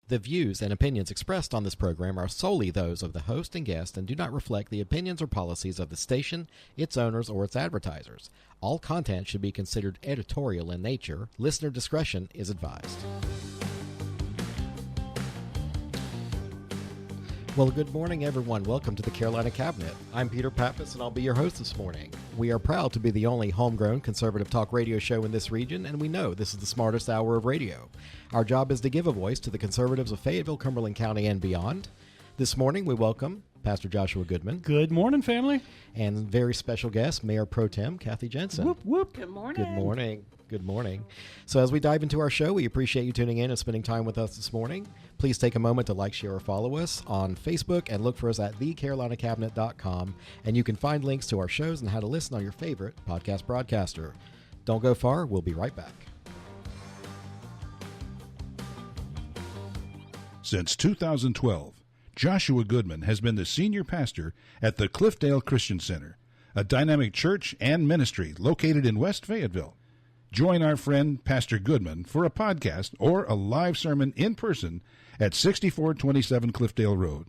The views and opinions expressed on this program are solely those of the host and guest and do not reflect the opinions or policies of the station, its owners, or its advertisers. All content should be considered editorial in nature. Listener discretion is advised. Well, good morning, everyone. Welcome to the Carolina Cabinet. I'm Peter Pappas, and I'll be your host this morning. We are proud to be the only homegrown conservative talk radio show in this region, and we know this is the smartest hour of radio. Our job is to give a voice to the conservatives of Fayetteville, Cumberland County, and beyond. This morning, we welcome Pastor Joshua Goodman. Good morning, family. And very special guest, Mayor Pro Tem Kathy Jensen. Whoop, whoop. Good morning. Good morning. Good morning. So as we dive into our show, we appreciate you tuning in and spending time with us this morning. Please take a moment to like, share, or follow us on Facebook and look for us at thecarolinacabinet.com. And you can find links to our shows and how to listen on your favorite podcast broadcaster. Don't go far. We'll be right back. Since 2012, Joshua Goodman has been the senior pastor at the Cliffdale Christian Center, a dynamic church and ministry located in West Fayetteville. Join our friend Pastor Goodman for a podcast or a live sermon in person at 6427 Cliffdale Road.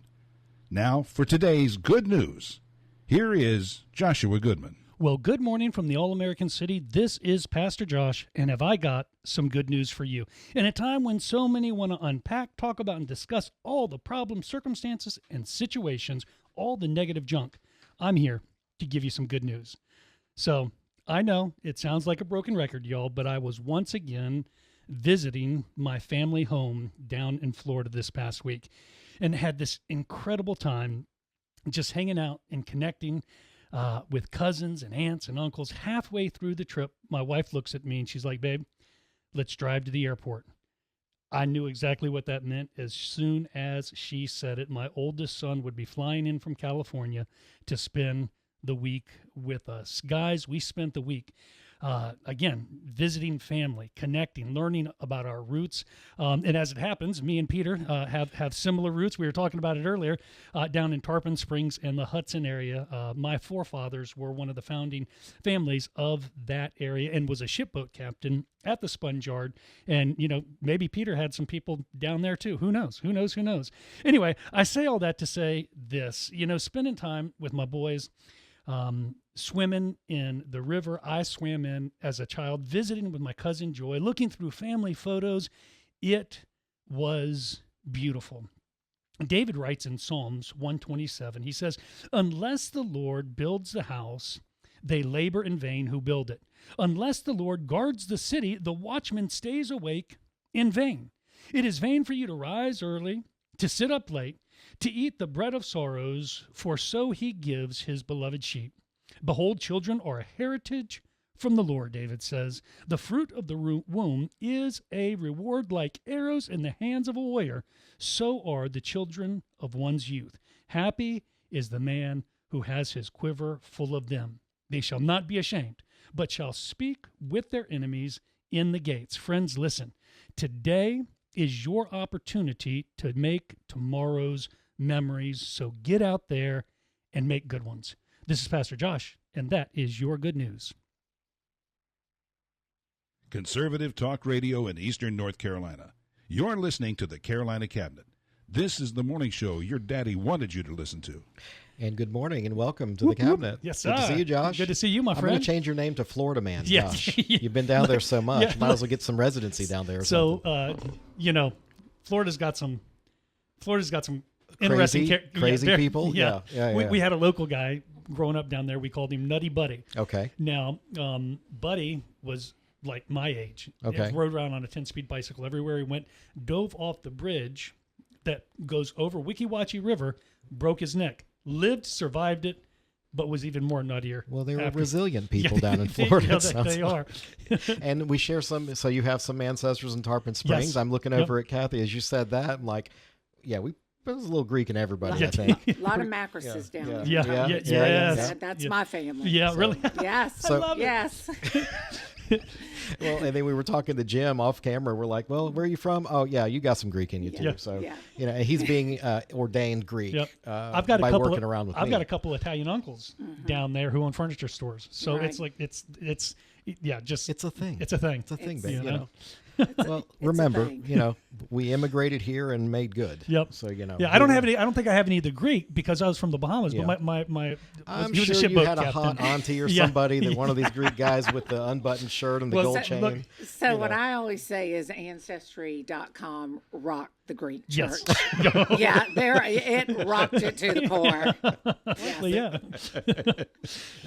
Now for today's good news. Here is Joshua Goodman. Well, good morning from the All-American City. This is Pastor Josh, and have I got some good news for you. In a time when so many want to unpack, talk about, and discuss all the problems, circumstances, and situations, all the negative junk, I'm here to give you some good news. So, I know it sounds like a broken record, y'all, but I was once again visiting my family home down in Florida this past week and had this incredible time just hanging out and connecting with cousins and aunts and uncles. Halfway through the trip, my wife looks at me and she's like, "Babe, let's drive to the airport." I knew exactly what that meant as soon as she said it. My oldest son would be flying in from California to spend the week with us. Guys, we spent the week, again, visiting family, connecting, learning about our roots. And as it happens, me and Peter have similar roots. We were talking about it earlier down in Tarpon Springs and the Hudson area. My forefathers were one of the founding families of that area and was a shipboat captain at the sponge yard. And, you know, maybe Peter had some people down there too. Who knows? Who knows? Who knows? Anyway, I say all that to say this, you know, spending time with my boys, swimming in the river I swam in as a child, visiting with my cousin Joy, looking through family photos. It was beautiful. David writes in Psalms 127, he says, "Unless the Lord builds the house, they labor in vain who build it. Unless the Lord guards the city, the watchman stays awake in vain. It is vain for you to rise early, to sit up late, to eat the bread of sorrows, for so he gives his beloved sheep. Behold, children are a heritage from the Lord," David says. "The fruit of the womb is a reward like arrows in the hands of a warrior. So are the children of one's youth. Happy is the man who has his quiver full of them. They shall not be ashamed, but shall speak with their enemies in the gates." Friends, listen. Today is your opportunity to make tomorrow's memories. So get out there and make good ones. This is Pastor Josh, and that is your good news. Conservative talk radio in Eastern North Carolina. You're listening to the Carolina Cabinet. This is the morning show your daddy wanted you to listen to. And good morning and welcome to the Cabinet. Yes, Good to see you, Josh. Good to see you, my friend. I'm going to change your name to Florida Man, Yes. Josh. You've been down there so much. Yeah. Might as well get some residency down there or something. You know, Florida's got some interesting crazy people. Yeah. Yeah. We had a local guy growing up down there. We called him Nutty Buddy. Okay. Now, Buddy was like my age. Okay. He rode around on a 10-speed bicycle everywhere he went, dove off the bridge that goes over Weeki Wachee River, broke his neck, lived, survived it, but was even more nuttier. Well, they were after. resilient people down in Florida. Yeah, it sounds they like. are. And we share some, so you have some ancestors in Tarpon Springs. Yes. I'm looking over at Kathy as you said that. I'm like, yeah, there's a little Greek in everybody, I think. A lot of macroses down there. Yes. That's my family. Yeah, so. really? Yes. So- I love it. Yes. Well, and then we were talking to Jim off camera. We're like, well, where are you from? Oh, yeah, you got some Greek in you too. Yeah. So, Yeah. you know, he's being ordained Greek I've got by a couple working around with me. I've got a couple Italian uncles down there who own furniture stores. So Right. it's like, it's just, It's a thing. it's a thing. It's a thing, It's- babe. you You know? know. Well, remember, we immigrated here and made good. Yep. So, Yeah, I don't think I have any of the Greek because I was from the Bahamas, Yeah. but my I'm he was a sure you shipboat had a captain. hot auntie or Yeah. somebody that one of these Greek guys with the unbuttoned shirt and the Well, gold so- chain. look, So what I always say is Ancestry.com rocked the Greek church. Yes. Yeah, it rocked it to the core. Well, yeah.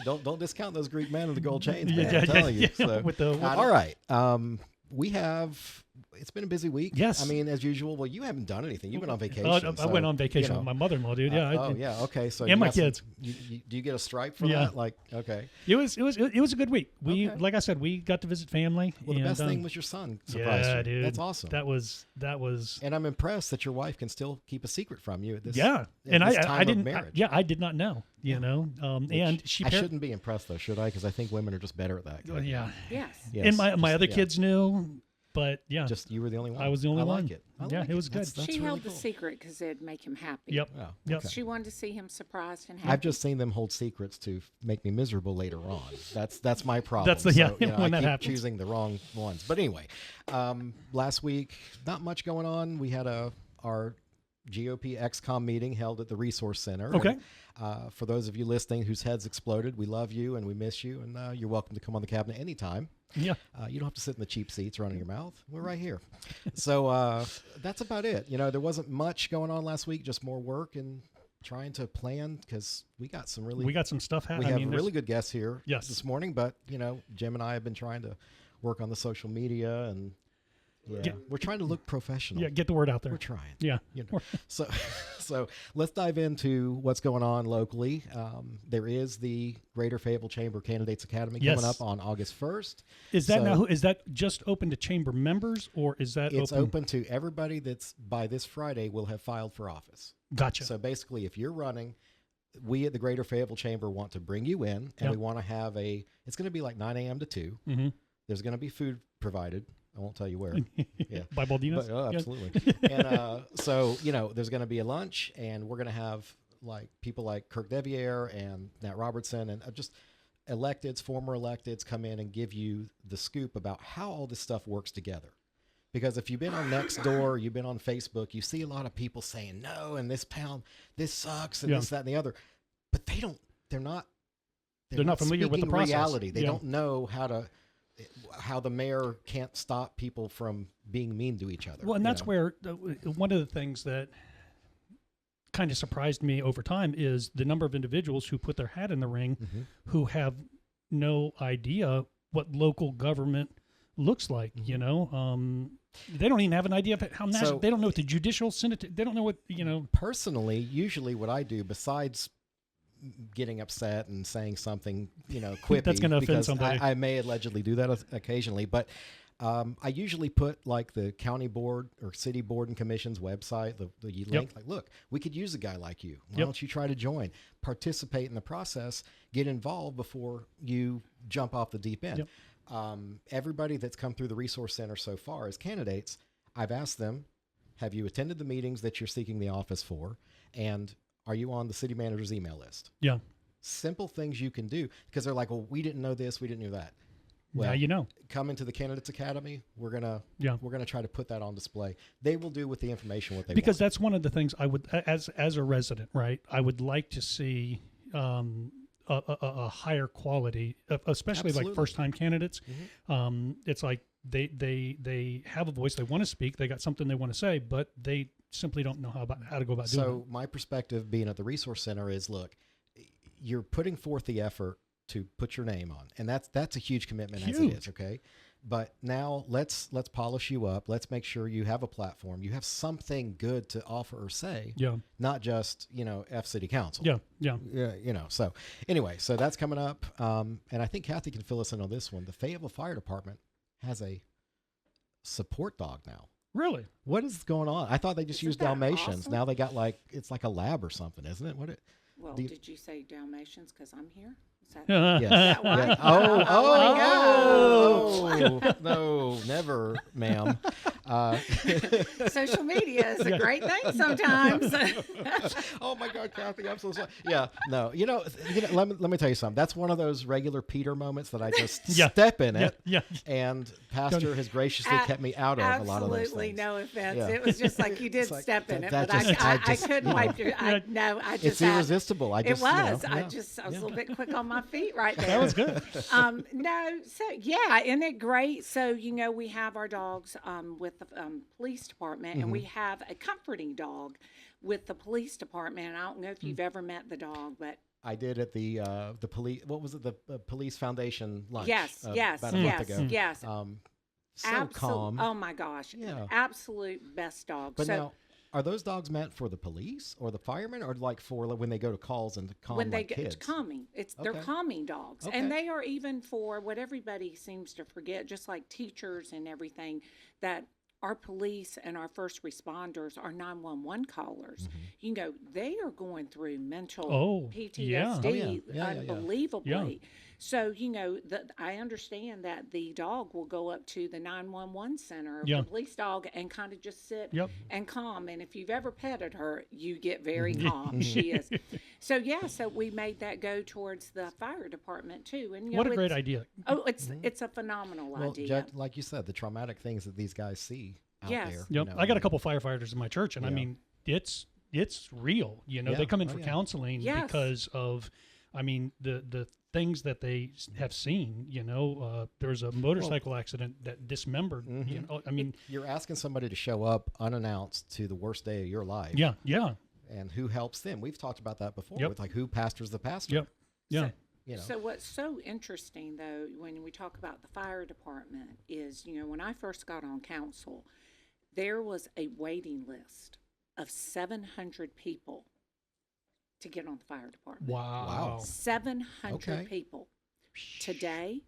Don't discount those Greek men and the gold chains, Yeah, man. yeah, I'm telling yeah, you. So. with the- All right. It's been a busy week. Yes. I mean, as usual. Well, you haven't done anything. You've been on vacation. I went on vacation with my mother-in-law, dude. Yeah. Okay. So And you my got some- kids. do you get a stripe for Yeah. that? Like, okay. It was a good week. We, Okay. like I said, we got to visit family. Well, the and, best thing was your son surprised yeah, you. dude. That's awesome. That was. And I'm impressed that your wife can still keep a secret from you at this. Yeah, at and this I time of didn't. marriage. I did not know. And she. I shouldn't be impressed though, should I? Because I think women are just better at that. Yeah. Yes. Yes, And my just- other yeah. kids knew, but yeah. Just you were the only one. I was the only I one. like it. I Yeah, like it was good. That's She really held cool. the secret because it'd make him happy. Yep. Oh, Yep. okay. She wanted to see him surprised and happy. I've just seen them hold secrets to make me miserable later on. That's my problem. That's the- yeah, So, when I that keep happens. choosing the wrong ones. But anyway, last week not much going on. We had our GOP XCOM meeting held at the Resource Center. Okay. And, for those of you listening whose heads exploded, we love you and we miss you, and you're welcome to come on the cabinet anytime. Yeah. You don't have to sit in the cheap seats running your mouth. We're right here. So that's about it. There wasn't much going on last week, just more work and trying to plan because we got some stuff we happening. have really good guests here Yes. this morning, but Jim and I have been trying to work on the social media and we're trying to look professional. Yeah, get the word out there. We're trying. Yeah. So let's dive into what's going on locally. There is the Greater Fayetteville Chamber Candidates Academy Yes. coming up on August 1st. Is that So is that just open to chamber members or is that it's open to everybody that's by this Friday will have filed for office. Gotcha. So basically, if you're running, we at the Greater Fayetteville Chamber want to bring you in, and Yep. we want to have it's going to be like 9 a.m. to 2. Mm-hmm. There's going to be food provided. I won't tell you where. Yeah. By Baldina's? But, Yeah. absolutely. And so, there's going to be a lunch, and we're going to have like people like Kirk Deviere and Nat Robertson and just electeds, former electeds come in and give you the scoop about how all this stuff works together. Because if you've been on Nextdoor, you've been on Facebook, you see a lot of people saying, no, and this sucks, and this, that, and the other. But they're not familiar with the speaking process. reality. They Yeah. don't know how the mayor can't stop people from being mean to each other. Well, and that's where one of the things that kind of surprised me over time is the number of individuals who put their hat in the ring Mm-hmm. who have no idea what local government looks like, Mm-hmm. They don't even have an idea of how national. So- They don't know what the judicial senate. They don't know what Personally, usually what I do, besides getting upset and saying something, quippy, That's gonna offend because somebody. I may allegedly do that occasionally, but I usually put like the county board or city board and commission's website, the link, like, look, we could use a guy like you. Why Yep. don't you try to join, participate in the process, get involved before you jump off the deep end. Yep. Everybody that's come through the Resource Center so far as candidates, I've asked them, have you attended the meetings that you're seeking the office for? And are you on the city manager's email list? Yeah. Simple things you can do, because they're like, well, we didn't know this, we didn't know that. Well, Well, you know. come into the Candidates Academy. We're gonna try to put that on display. They will do with the information what they Because want. that's one of the things I would, as a resident, right? I would like to see a higher quality, especially like Absolutely. first time candidates. Mm-hmm. It's like they have a voice, they want to speak, they got something they want to say, but they simply don't know how to go about doing it. So my perspective being at the Resource Center is, look, you're putting forth the effort to put your name on, and that's a huge commitment as it is. Okay. But now let's polish you up. Let's make sure you have a platform. You have something good to offer or say. Yeah. Not just, F City Council. Yeah. So anyway, so that's coming up. And I think Kathy can fill us in on this one. The Fayetteville Fire Department has a support dog now. Really? What is going on? I thought they just Isn't used that Dalmatians. awesome? Now they got it's like a lab or something, isn't it? Well, Do you- did you say Dalmatians because I'm here? Is that, Yes. that why? Yeah. Oh, Oh, no, never, ma'am. Social media is a great thing sometimes. Oh my God, Kathy, I'm so sorry. Yeah, no, let me tell you something. That's one of those regular Peter moments that I just step in it. Yeah. And Pastor has graciously kept me out of a lot of those Absolutely things. no offense. Yeah. It was just like you did step in it, but I couldn't wipe your. I just It's irresistible. I just, I was a little bit quick on my feet right there. That was good. No, so yeah, isn't it great? So we have our dogs with the police department, and we have a comforting dog with the police department. And I don't know if you've ever met the dog, but I did at the police. What was it? The Police Foundation lunch. Yes, about a month ago. yes. So calm. Oh my gosh, absolute best dog. But now, are those dogs meant for the police or the firemen, or like for when they go to calls and to calm when they kids? It's calming. They're calming dogs, and they are even for what everybody seems to forget, just like teachers and everything, that our police and our first responders, our 911 callers, they are going through mental PTSD unbelievably. Yeah. So, I understand that the dog will go up to the 911 center, the police dog, and kind of just sit and calm. And if you've ever petted her, you get very calm. She is. So, so we made that go towards the fire department, too. And what a great idea. Oh, it's a phenomenal idea. Well, like you said, the traumatic things that these guys see out there. Yep. I got a couple firefighters in my church, and I mean, it's real. They come in for counseling because of, the things that they have seen. There was a motorcycle accident that dismembered. You're asking somebody to show up unannounced to the worst day of your life. Yeah. And who helps them? We've talked about that before with like who pastors the pastor. Yep. Yeah. So what's so interesting, though, when we talk about the fire department is, when I first got on council, there was a waiting list of 700 people to get on the fire department. Wow. 700 people. Today,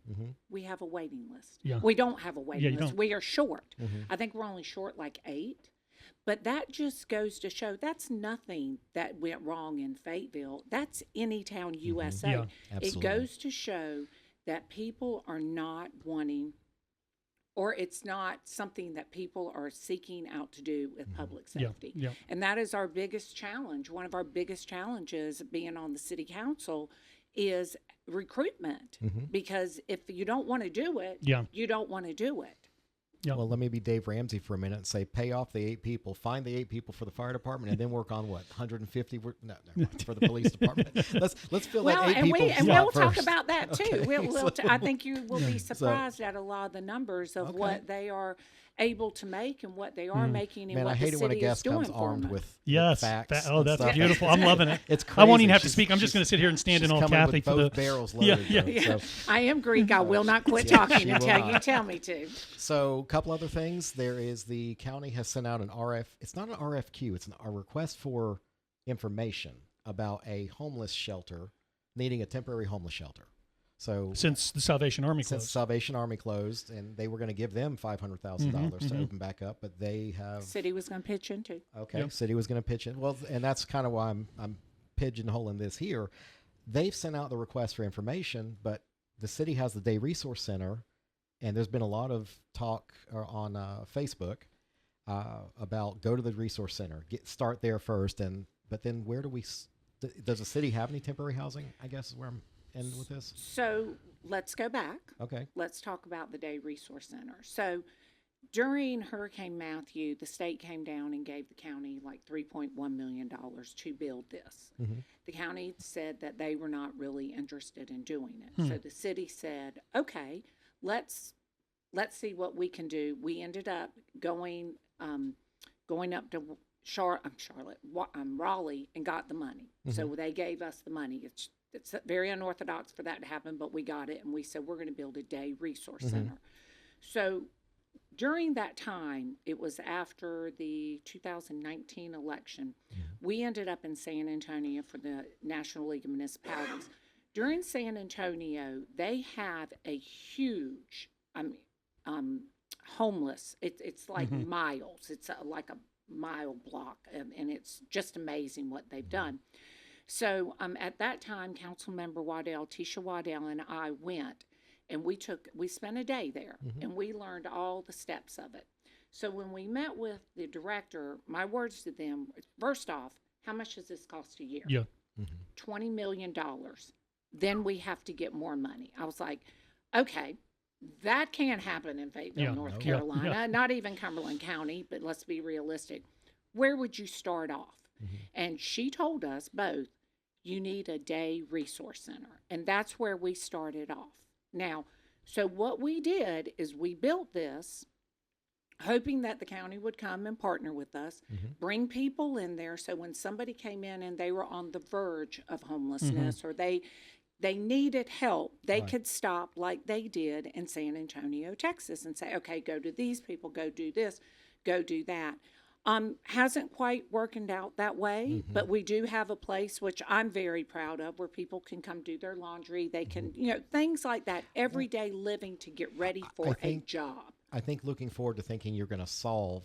we have a waiting list. Yeah. We don't have a waiting list. Don't. We are short. I think we're only short like 8. But that just goes to show that's nothing that went wrong in Fayetteville. That's any town USA. Yeah, it goes to show that people are not wanting, or it's not something that people are seeking out to do with public safety. Yeah. And that is our biggest challenge. One of our biggest challenges being on the city council is recruitment. Because if you don't want to do it, you don't want to do it. Yep. Well, let me be Dave Ramsey for a minute and say, pay off the 8 people, find the 8 people for the fire department, and then work on what 150 for the police department. Let's fill that 8 people. And we'll talk first. about that too. Okay. I think you will be surprised at a lot of the numbers of what they are able to make and what they are making and Man, what I hate the it when a city guest is doing comes for armed them. with facts. That's stuff. beautiful. I'm loving it. It's crazy. I won't even have to speak. I'm just going to sit here and stand in all coming Kathy with for both the barrels loaded. So. I am Greek. I will not quit talking until you tell me to. So, a couple other things. There is the county has sent out an It's not an RFQ. It's a request for information about a homeless shelter needing a temporary homeless shelter. So since the Salvation Army closed, and they were going to give them $500,000 to open back up, but they have city was going to pitch in too. Okay, city was going to pitch in. Well, and that's kind of why I'm pigeonholing this here. They've sent out the request for information, but the city has the Day Resource Center, and there's been a lot of talk on Facebook about go to the resource center, start there first, but then where do we? Does the city have any temporary housing? I guess is where I'm end with this. So let's go back. Okay. Let's talk about the Day Resource Center. So during Hurricane Matthew, the state came down and gave the county like $3.1 million to build this. The county said that they were not really interested in doing it. So the city said, okay, let's see what we can do. We ended up going up to Raleigh and got the money. So they gave us the money. It's very unorthodox for that to happen, but we got it, and we said we're going to build a Day Resource Center. So during that time, it was after the 2019 election, we ended up in San Antonio for the National League of Municipalities. During San Antonio, they have a huge homeless. It's like miles. It's like a mile block, and it's just amazing what they've done. So at that time, Councilmember Tisha Waddell, and I went, and we spent a day there, and we learned all the steps of it. So when we met with the director, my words to them, first off, how much does this cost a year? Yeah. $20 million. Then we have to get more money. I was like, okay, that can't happen in Fayetteville, North Carolina, not even Cumberland County, but let's be realistic. Where would you start off? And she told us both, you need a day resource center. And that's where we started off. Now, so what we did is we built this hoping that the county would come and partner with us, bring people in there. So when somebody came in and they were on the verge of homelessness or they needed help, they could stop like they did in San Antonio, Texas, and say, okay, go to these people, go do this, go do that. Hasn't quite worked out that way, but we do have a place, which I'm very proud of, where people can come do their laundry. They can, things like that, everyday living to get ready for a job. I think looking forward to thinking you're going to solve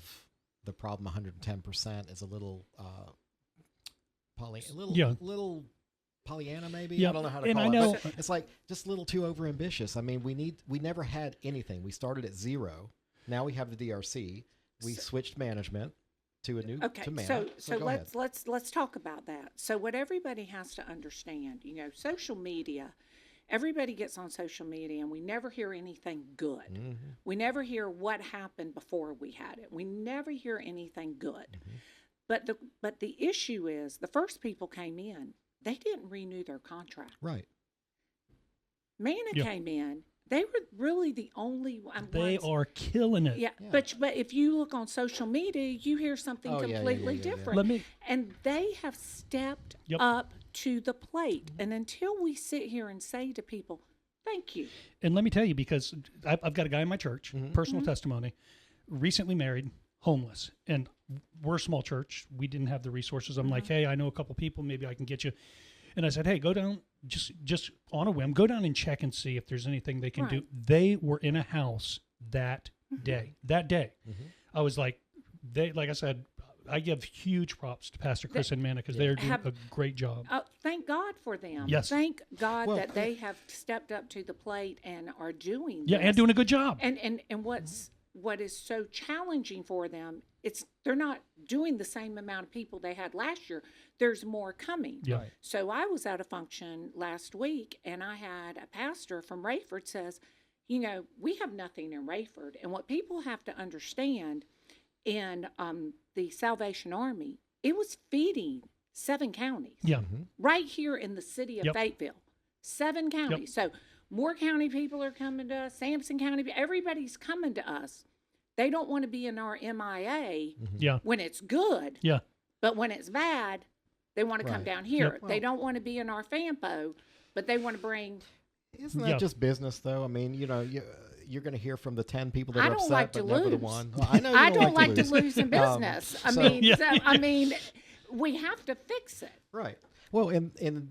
the problem 110% is a little, little Pollyanna maybe. Yeah. I don't know how to And call I it. know But it's like just a little too overambitious. I mean, we never had anything. We started at zero. Now we have the DRC. We switched management to a new to manage. So let's talk about that. So what everybody has to understand, social media. Everybody gets on social media and we never hear anything good. We never hear what happened before we had it. We never hear anything good. But the issue is the first people came in, they didn't renew their contract. Right. Manna came in. They were really the only ones. They are killing it. Yeah. But if you look on social media, you hear something completely different. And they have stepped up to the plate. And until we sit here and say to people, thank you. And let me tell you, because I've got a guy in my church, personal testimony, recently married, homeless. And we're a small church. We didn't have the resources. I'm like, hey, I know a couple people. Maybe I can get you. And I said, hey, go down, just on a whim, go down and check and see if there's anything they can do. They were in a house that day. I was like, like I said, I give huge props to Pastor Chris and Manna because they're doing a great job. Thank God for them. Yes. Thank God that they have stepped up to the plate and are doing this. And doing a good job. And what is so challenging for them, they're not doing the same amount of people they had last year. There's more coming. Yeah. So I was at a function last week, and I had a pastor from Rayford says, we have nothing in Rayford. And what people have to understand, in the Salvation Army, it was feeding 7 counties. Yeah. Right here in the city of Fayetteville. 7 counties. So Moore County people are coming to us, Sampson County, everybody's coming to us. They don't want to be in our MIA when it's good. Yeah. But when it's bad, they want to come down here. Well, they don't want to be in our FAMPO, but they want to bring... Isn't that just business, though? I mean, you're going to hear from the 10 people that are upset, like but to never lose. the one. Well, I know I don't like to lose in business. I mean, we have to fix it. Right. Well, and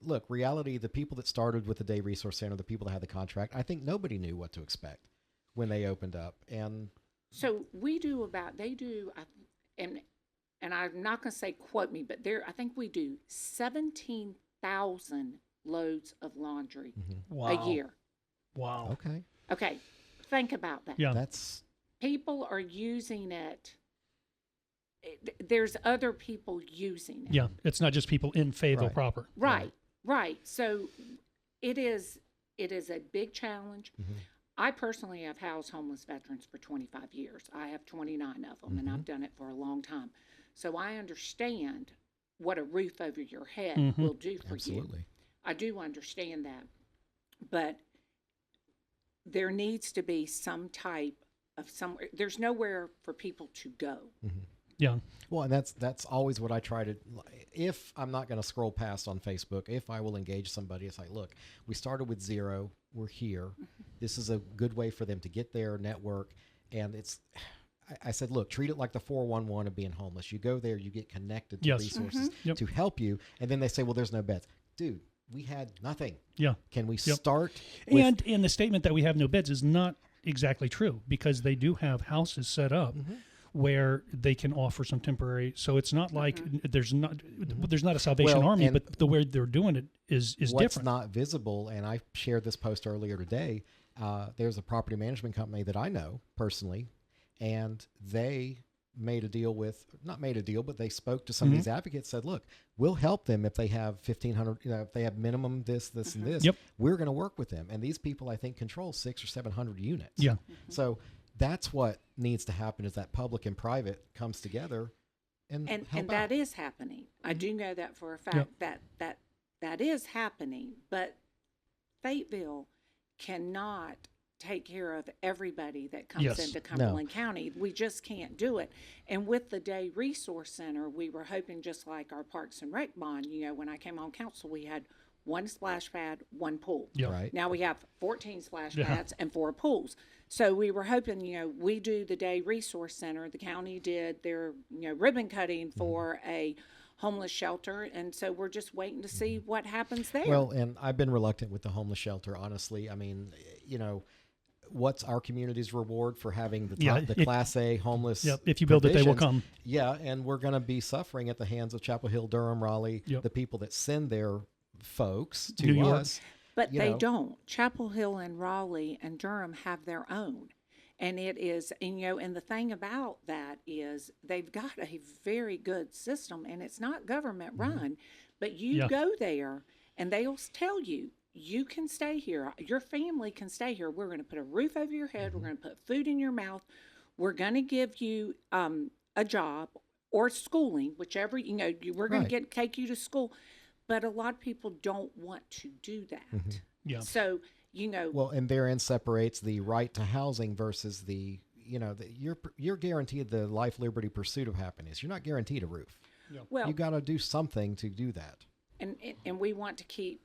look, reality, the people that started with the Day Resource Center, the people that had the contract, I think nobody knew what to expect when they opened up. And so they do, and I'm not going to say quote me, but I think we do 17,000 loads of laundry a year. Wow. Okay. Think about that. Yeah. People are using it. There's other people using it. Yeah. It's not just people in Fayetteville proper. Right. So it is a big challenge. I personally have housed homeless veterans for 25 years. I have 29 of them, and I've done it for a long time. So I understand what a roof over your head will do for you. I do understand that. But there needs to be some type of there's nowhere for people to go. Yeah. Well, and that's always what I try to, if I'm not going to scroll past on Facebook, if I will engage somebody, it's like, look, we started with 0, we're here. This is a good way for them to get their network. And I said, look, treat it like the 411 of being homeless. You go there, you get connected to resources to help you. And then they say, well, there's no beds. Dude, we had nothing. Yeah. Can we start? And the statement that we have no beds is not exactly true, because they do have houses set up where they can offer some temporary. So it's not like there's not a Salvation Army, but the way they're doing it is what's different. What's not visible, and I shared this post earlier today, there's a property management company that I know personally, and they made a deal with, not made a deal, but they spoke to some of these advocates, said, look, we'll help them if they have 1,500, if they have minimum this, and this. Yep. We're going to work with them. And these people, I think, control 600 or 700 units. Yeah. So that's what needs to happen, is that public and private comes together and help out. that is happening. I do know that for a fact. That is happening, but Fayetteville cannot take care of everybody that comes into Cumberland County. We just can't do it. And with the Day Resource Center, we were hoping, just like our Parks and Rec bond, when I came on council, we had one splash pad, one pool. Yep. Right. Now we have 14 splash pads and 4 pools. So we were hoping, we do the Day Resource Center. The county did their, ribbon cutting for a homeless shelter, and so we're just waiting to see what happens there. Well, and I've been reluctant with the homeless shelter, honestly. I mean, what's our community's reward for having the Class A homeless? Yep. If you build it, they will come. Yeah, and we're going to be suffering at the hands of Chapel Hill, Durham, Raleigh, the people that send their folks to New York. us. But they don't. Chapel Hill and Raleigh and Durham have their own. And it is, and the thing about that is they've got a very good system, and it's not government run, but you go there and they'll tell you, you can stay here. Your family can stay here. We're going to put a roof over your head. We're going to put food in your mouth. We're going to give you a job or schooling, whichever, we're going to take you to school. But a lot of people don't want to do that. Yeah. So, Well, and therein separates the right to housing versus the, you're guaranteed the life, liberty, pursuit of happiness. You're not guaranteed a roof. well, You got to do something to do that. and we want to keep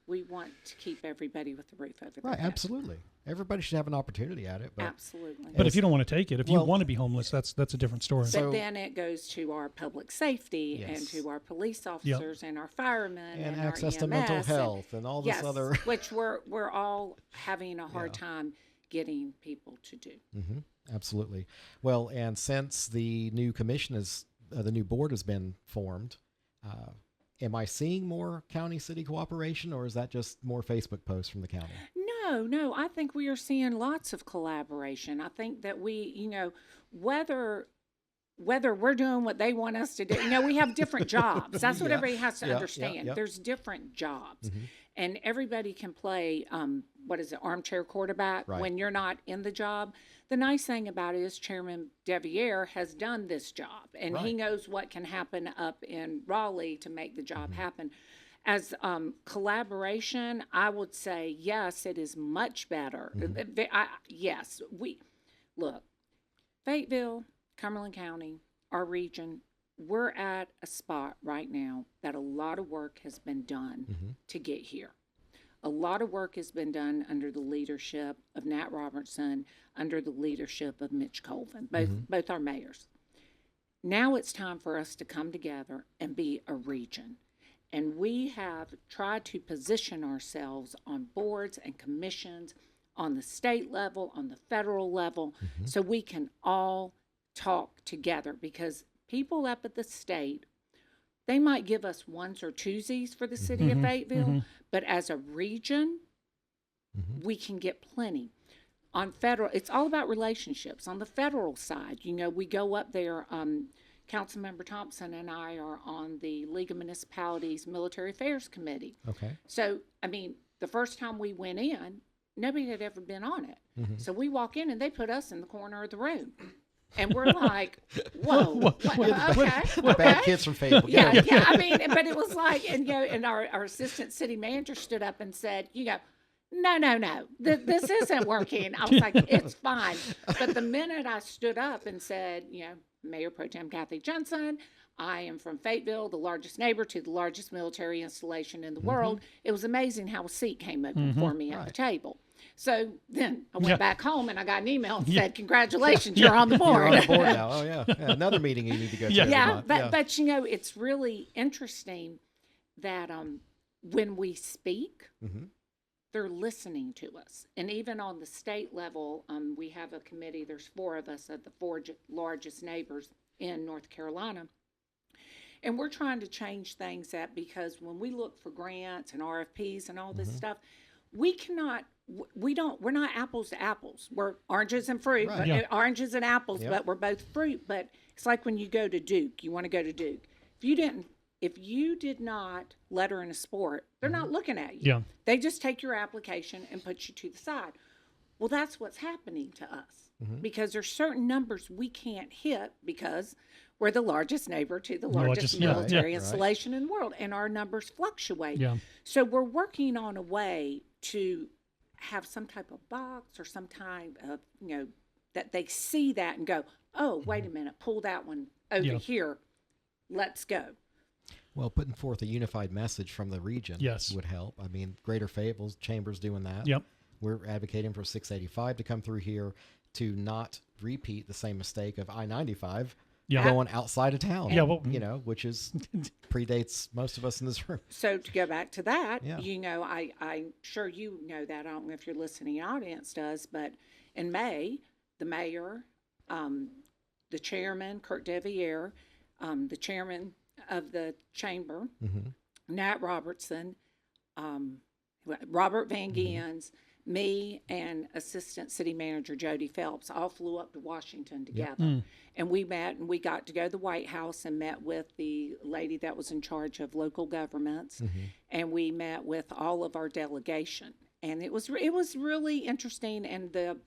everybody with the roof over their Right, head. absolutely. Everybody should have an opportunity at it. But Absolutely. But if you don't want to take it, if you Well- want to be homeless, that's a different story. But So- then it goes to our public safety and Yes. to our police officers and our firemen and our access to EMS mental health and all this yes, other. which we're all having a hard time getting people to do. Absolutely. Well, and since the new commission the new board has been formed, am I seeing more county-city cooperation, or is that just more Facebook posts from the county? No, I think we are seeing lots of collaboration. I think that we, whether we're doing what they want us to do, we have different jobs. That's what everybody has to understand. There's different jobs, and everybody can play, armchair quarterback when you're not in the job. The nice thing about it is Chairman Deviere has done this job, and he knows what can happen up in Raleigh to make the job happen. As collaboration, I would say, yes, it is much better. Look, Fayetteville, Cumberland County, our region, we're at a spot right now that a lot of work has been done to get here. A lot of work has been done under the leadership of Nat Robertson, under the leadership of Mitch Colvin, both our mayors. Now it's time for us to come together and be a region. And we have tried to position ourselves on boards and commissions on the state level, on the federal level, so we can all talk together, because people up at the state, they might give us ones or twosies for the city of Fayetteville, but as a region, we can get plenty. On federal, it's all about relationships. On the federal side, we go up there. Councilmember Thompson and I are on the League of Municipalities Military Affairs Committee. Okay. So, the first time we went in, nobody had ever been on it. So we walk in and they put us in the corner of the room. And we're like, whoa, okay. Bad kids from Fayetteville. Yeah. But it was like, and our assistant city manager stood up and said, no, this isn't working. I was like, it's fine. But the minute I stood up and said, Mayor Pro Tem Kathy Jensen, I am from Fayetteville, the largest neighbor to the largest military installation in the world. It was amazing how a seat came open for me at the table. So then I went back home and I got an email and said, congratulations, you're on the board. You're on the board now. Oh, yeah. Another meeting you need to go to. But it's really interesting that when we speak, they're listening to us. And even on the state level, we have a committee, there's 4 of us at the 4 largest neighbors in North Carolina. And we're trying to change things up, because when we look for grants and RFPs and all this stuff, we cannot we're not apples to apples. We're oranges and fruit, Right. but, Yeah. oranges and apples, Yep. but we're both fruit. But it's like when you go to Duke, you want to go to Duke. If you did not letter in a sport, they're not looking at you. Yeah. They just take your application and put you to the side. Well, that's what's happening to us because there's certain numbers we can't hit because we're the largest neighbor to the largest yeah, military yeah. installation in the world, and our numbers fluctuate. Yeah. So we're working on a way to have some type of box or some type of, that they see that and go, oh, wait a minute, pull that one over Yeah. here. Let's go. Well, putting forth a unified message from the region Yes. would help. I mean, Greater Fayetteville Chamber's doing that. Yep. We're advocating for 685 to come through here to not repeat the same mistake of I-95 Yeah. going outside of town. Yeah, well- which is predates most of us in this room. So to go back to that, Yeah. I'm sure you know that. I don't know if your listening audience does, but in May, the mayor, the chairman, Kurt Deviere, the chairman of the chamber, Nat Robertson, Robert Van Giens, me, and Assistant City Manager Jody Phelps all flew up to Washington together. And we met and we got to go to the White House and met with the lady that was in charge of local governments. And we met with all of our delegation. And it was really interesting. And the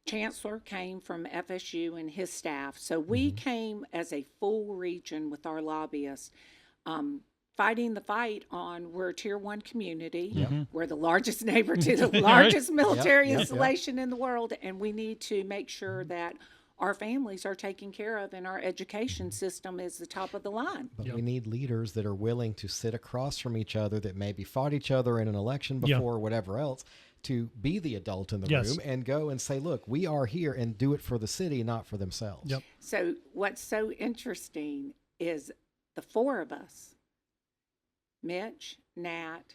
chancellor came from FSU and his staff. So we came as a full region with our lobbyists, fighting the fight on we're a tier 1 community. We're the largest neighbor to the largest military installation in the world. And we need to make sure that our families are taken care of and our education system is the top of the line. But we need leaders that are willing to sit across from each other that maybe fought each other in an election before or whatever else, to be the adult in the room and go and say, look, we are here, and do it for the city, not for themselves. Yep. So what's so interesting is the four of us, Mitch, Nat,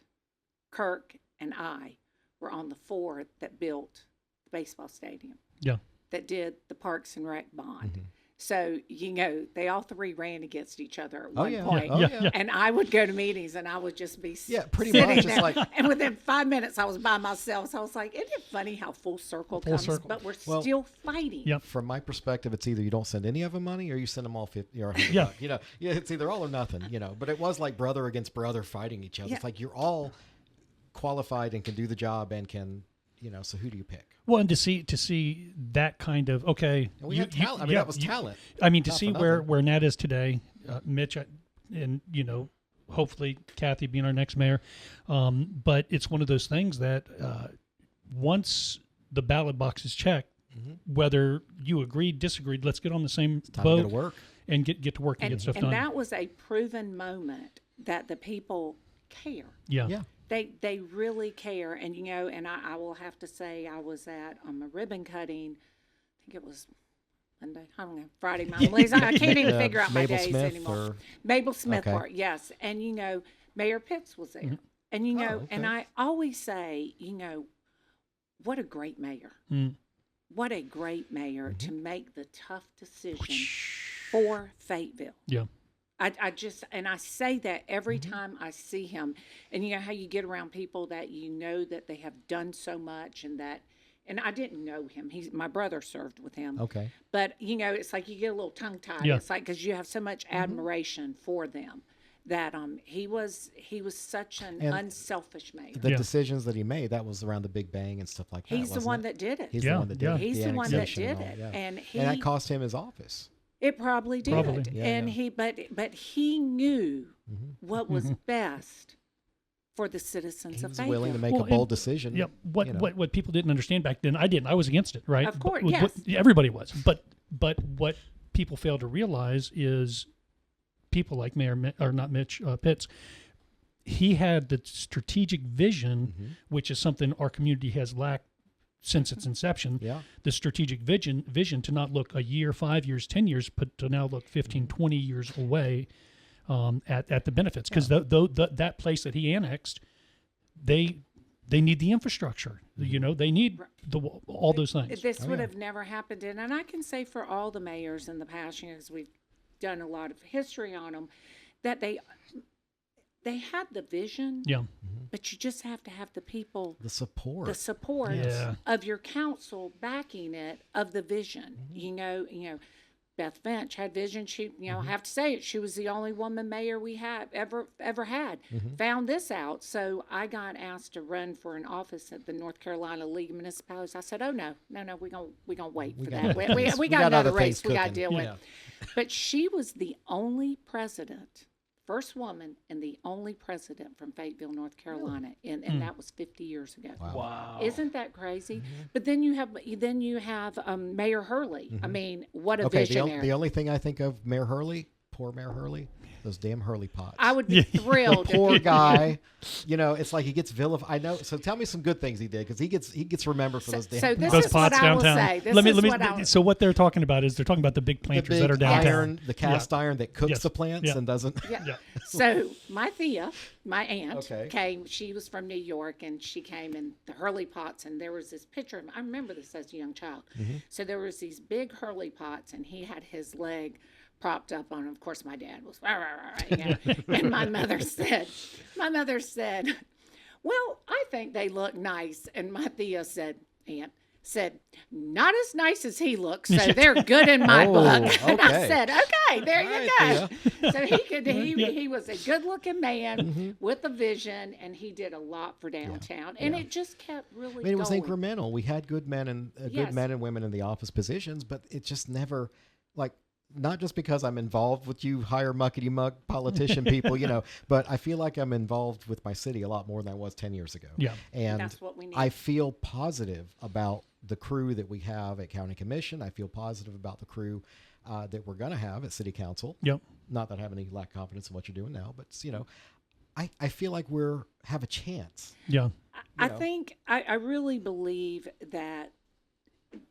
Kirk, and I, were on the four that built the baseball stadium. Yeah. That did the Parks and Rec bond. So, they all three ran against each other at one point. Yeah. And I would go to meetings and I would just be pretty sitting much. there. It's like, And within 5 minutes, I was by myself. So I was like, isn't it funny how full circle comes? circle. But we're still fighting. Yep. from my perspective, it's either you don't send any of them money or you send them all 50 or 100 Yeah. bucks. It's either all or nothing, But it was like brother against brother fighting each other. Yeah. It's like you're all qualified and can do the job and can, so who do you pick? Well, and to see that kind of And we had talent. I mean, that was talent. I mean, to Not see for where Nat is today, Mitch, and hopefully Kathy being our next mayor, but it's one of those things that once the ballot box is checked, whether you agreed, disagreed, let's get on the same Time boat to go to work. and get to work and get stuff done. And that was a proven moment that the people care. Yeah. They really care. And, and I will have to say I was at a ribbon cutting, I think it was Monday, I don't know, Friday. I can't even figure out my Mabel days Smith anymore. or- Mabel Smith Okay. part, yes. And, Mayor Pitts was there. And, okay. and I always say, what a great mayor. What a great mayor to make the tough decision for Fayetteville. Yeah. I say that every time I see him, and how you get around people that that they have done so much and I didn't know him. My brother served with him. Okay. But, it's like you get a little tongue tied. Yeah. It's like, because you have so much admiration for them that he was such an And unselfish mayor. The decisions that he made, that was around the Big Bang and stuff like that. He's the wasn't one it? that did it. He's Yeah, the one that did yeah. it. He's the one that annexation did all, it. yeah. And that cost him his office. It probably did. Probably. Yeah, And yeah. but he knew what was best for the citizens He of was Fayetteville. willing to make Well, a bold and- decision. Yeah, what people didn't understand back then, I didn't. I was against it, right? Of course, But- yes. everybody was. But what people fail to realize is people like Mitch Pitts. He had the strategic vision, which is something our community has lacked since its inception. Yeah. The strategic vision to not look a year, 5 years, 10 years, but to now look 15, 20 years away at the benefits. Because that place that he annexed, they need the infrastructure. They need all those things. This would have never happened. And I can say for all the mayors in the past, because we've done a lot of history on them, that they had the vision, Yeah. but you just have to have the people, The support. Yeah. of your council backing it, of the vision. You know, Beth Finch had vision. She, I have to say it, she was the only woman mayor we have ever had. Found this out. So I got asked to run for an office at the North Carolina League of Municipalities. I said, oh, no, we're gonna wait for that. We got another race we got to deal with. But she was the only president, first woman and the only president from Fayetteville, North Carolina, and that was 50 years ago. Wow. Isn't that crazy? But then you have Mayor Hurley. I mean, what a Okay, visionary. the only thing I think of Mayor Hurley, poor Mayor Hurley, those damn Hurley pots. I would be thrilled. Poor guy. It's like he gets vilified. I know. So tell me some good things he did, because he gets remembered for those damn So this Those is pots what I will downtown. say. So what they're talking about is they're talking about the big planters that are downtown. the cast iron that cooks the plants and doesn't. Yeah. So my Thea, my aunt, Okay. came. She was from New York, and she came in the Hurley pots, and there was this picture. I remember this as a young child. So there was these big Hurley pots, and he had his leg propped up on. Of course, my dad was, rah, rah, rah, and my mother said, well, I think they look nice. And my Thea said, aunt said, not as nice as he looks, so they're good in my book. And I okay. said, okay, there you go. Thea. So he was a good looking man with a vision, and he did a lot for downtown, and it just kept really I mean, it was going. incremental. We had good men and good men and women in the office positions, but it just never, like, not just because I'm involved with you higher muckety muck politician people, but I feel like I'm involved with my city a lot more than I was 10 years ago. Yeah. And That's what we need. I feel positive about the crew that we have at County Commission. I feel positive about the crew that we're going to have at City Council. Yep. Not that I have any lack of confidence in what you're doing now, but I feel like have a chance. Yeah. I think I really believe that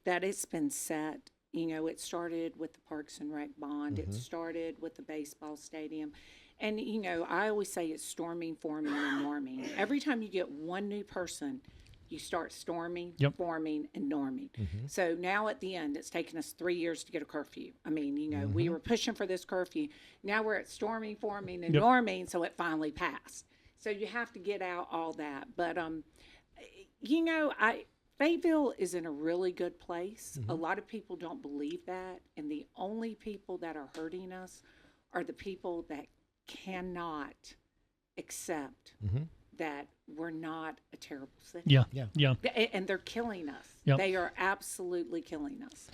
it's been set. It started with the Parks and Rec bond. It started with the baseball stadium. And, I always say it's storming, forming, and norming. Every time you get one new person, you start storming, forming, and norming. So now at the end, it's taken us 3 years to get a curfew. I mean, we were pushing for this curfew. Now we're at storming, forming, and norming, so it finally passed. So you have to get out all that. But, Fayetteville is in a really good place. A lot of people don't believe that. And the only people that are hurting us are the people that cannot accept that we're not a terrible city. Yeah. And they're killing us. Yep. They are absolutely killing us.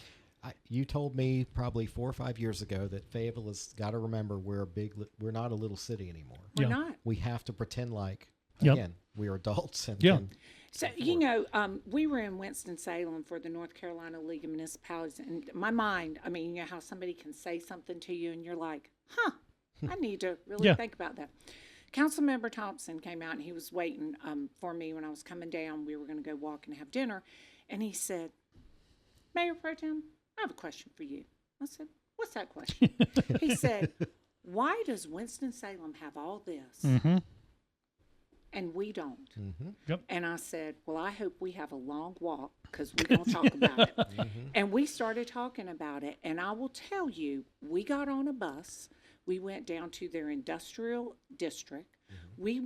You told me probably 4 or 5 years ago that Fayetteville has got to remember we're not a little city anymore. We're not. We have to pretend like, Yep. again, we are adults. And So, we were in Winston-Salem for the North Carolina League of Municipalities, and my mind, how somebody can say something to you and you're like, I need to really think about that. Councilmember Thompson came out, and he was waiting for me when I was coming down. We were going to go walk and have dinner, and he said, Mayor Pro Tem, I have a question for you. I said, what's that question? He said, why does Winston-Salem have all this? And we don't. Yep. And I said, well, I hope we have a long walk, because we're going to talk about it. And we started talking about it. And I will tell you, we got on a bus. We went down to their industrial district. We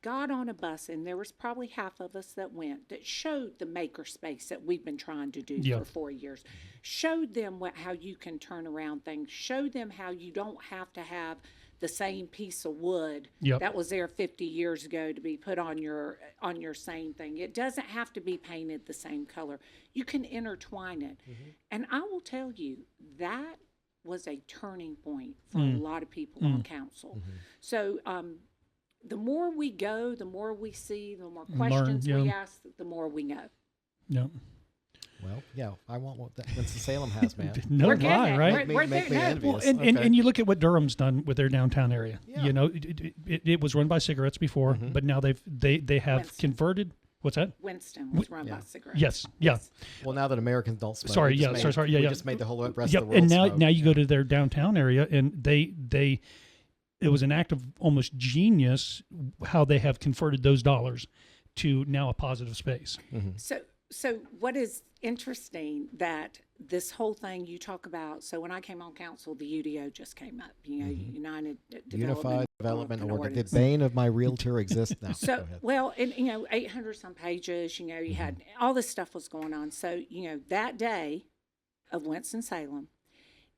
got on a bus, and there was probably half of us that went, that showed the maker space that we've been trying to do for 4 years. Showed them how you can turn around things. Showed them how you don't have to have the same piece of wood that was there 50 years ago to be put on your same thing. It doesn't have to be painted the same color. You can intertwine it. And I will tell you, that was a turning point for a lot of people on council. So the more we go, the more we see, the more questions we ask, the more we know. Yep. Well, I want what Winston-Salem has, man. No We're lie, right? We're Make me there. envious. Well, and you look at what Durham's done with their downtown area. Yeah. It was run by cigarettes before, but now they have Winston. converted. What's that? Winston was run by cigarettes. Yes. Yeah. Well, now that Americans don't smoke. Sorry, we just sorry, we just made the whole rest Yeah. of the world And now smoke. you go to their downtown area, and it was an act of almost genius how they have converted those dollars to now a positive space. So what is interesting, that this whole thing you talk about. So when I came on council, the UDO just came up, United Unified Development Ordinance. Ordinance. The bane of my realtor exists now. So, well, and 800 some pages, you had all this stuff was going on. So, that day of Winston-Salem